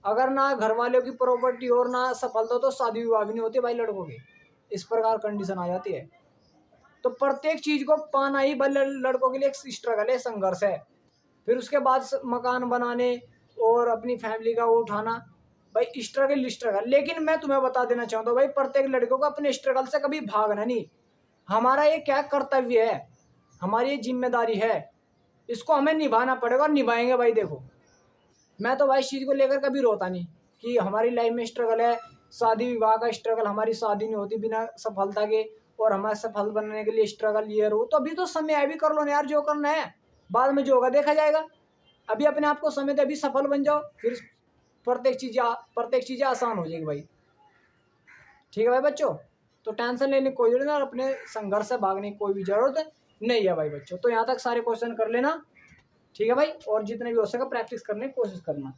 अगर ना घर वालों की प्रॉपर्टी और ना सफलता तो शादी विवाह भी नहीं होती भाई लड़कों की, इस प्रकार कंडीशन आ जाती है। तो प्रत्येक चीज को पाना ही भाई लड़कों के लिए एक स्ट्रगल है, संघर्ष है। फिर उसके बाद मकान बनाने और अपनी फैमिली का वो उठाना भाई स्ट्रगल। लेकिन मैं तुम्हें बता देना चाहता हूँ भाई, प्रत्येक लड़कों को अपने स्ट्रगल से कभी भागना नहीं। हमारा ये क्या कर्तव्य है, हमारी ये जिम्मेदारी है, इसको हमें निभाना पड़ेगा और निभाएंगे भाई। देखो मैं तो भाई इस चीज़ को लेकर कभी रोता नहीं कि हमारी लाइफ में स्ट्रगल है, शादी विवाह का स्ट्रगल, हमारी शादी नहीं होती बिना सफलता के, और हमारे सफल बनने के लिए स्ट्रगल ये रो। तो अभी तो समय है, अभी कर लो ना यार जो करना है, बाद में जो होगा देखा जाएगा। अभी अपने आप को समय दे, अभी सफल बन जाओ, फिर प्रत्येक चीज़ें आसान हो जाएगी भाई, ठीक है भाई बच्चों। तो टेंशन लेने की कोई जरूरत नहीं और अपने संघर्ष से भागने की कोई भी जरूरत नहीं है भाई बच्चों। तो यहाँ तक सारे क्वेश्चन कर लेना, ठीक है भाई, और जितने भी हो सके प्रैक्टिस करने की कोशिश करना।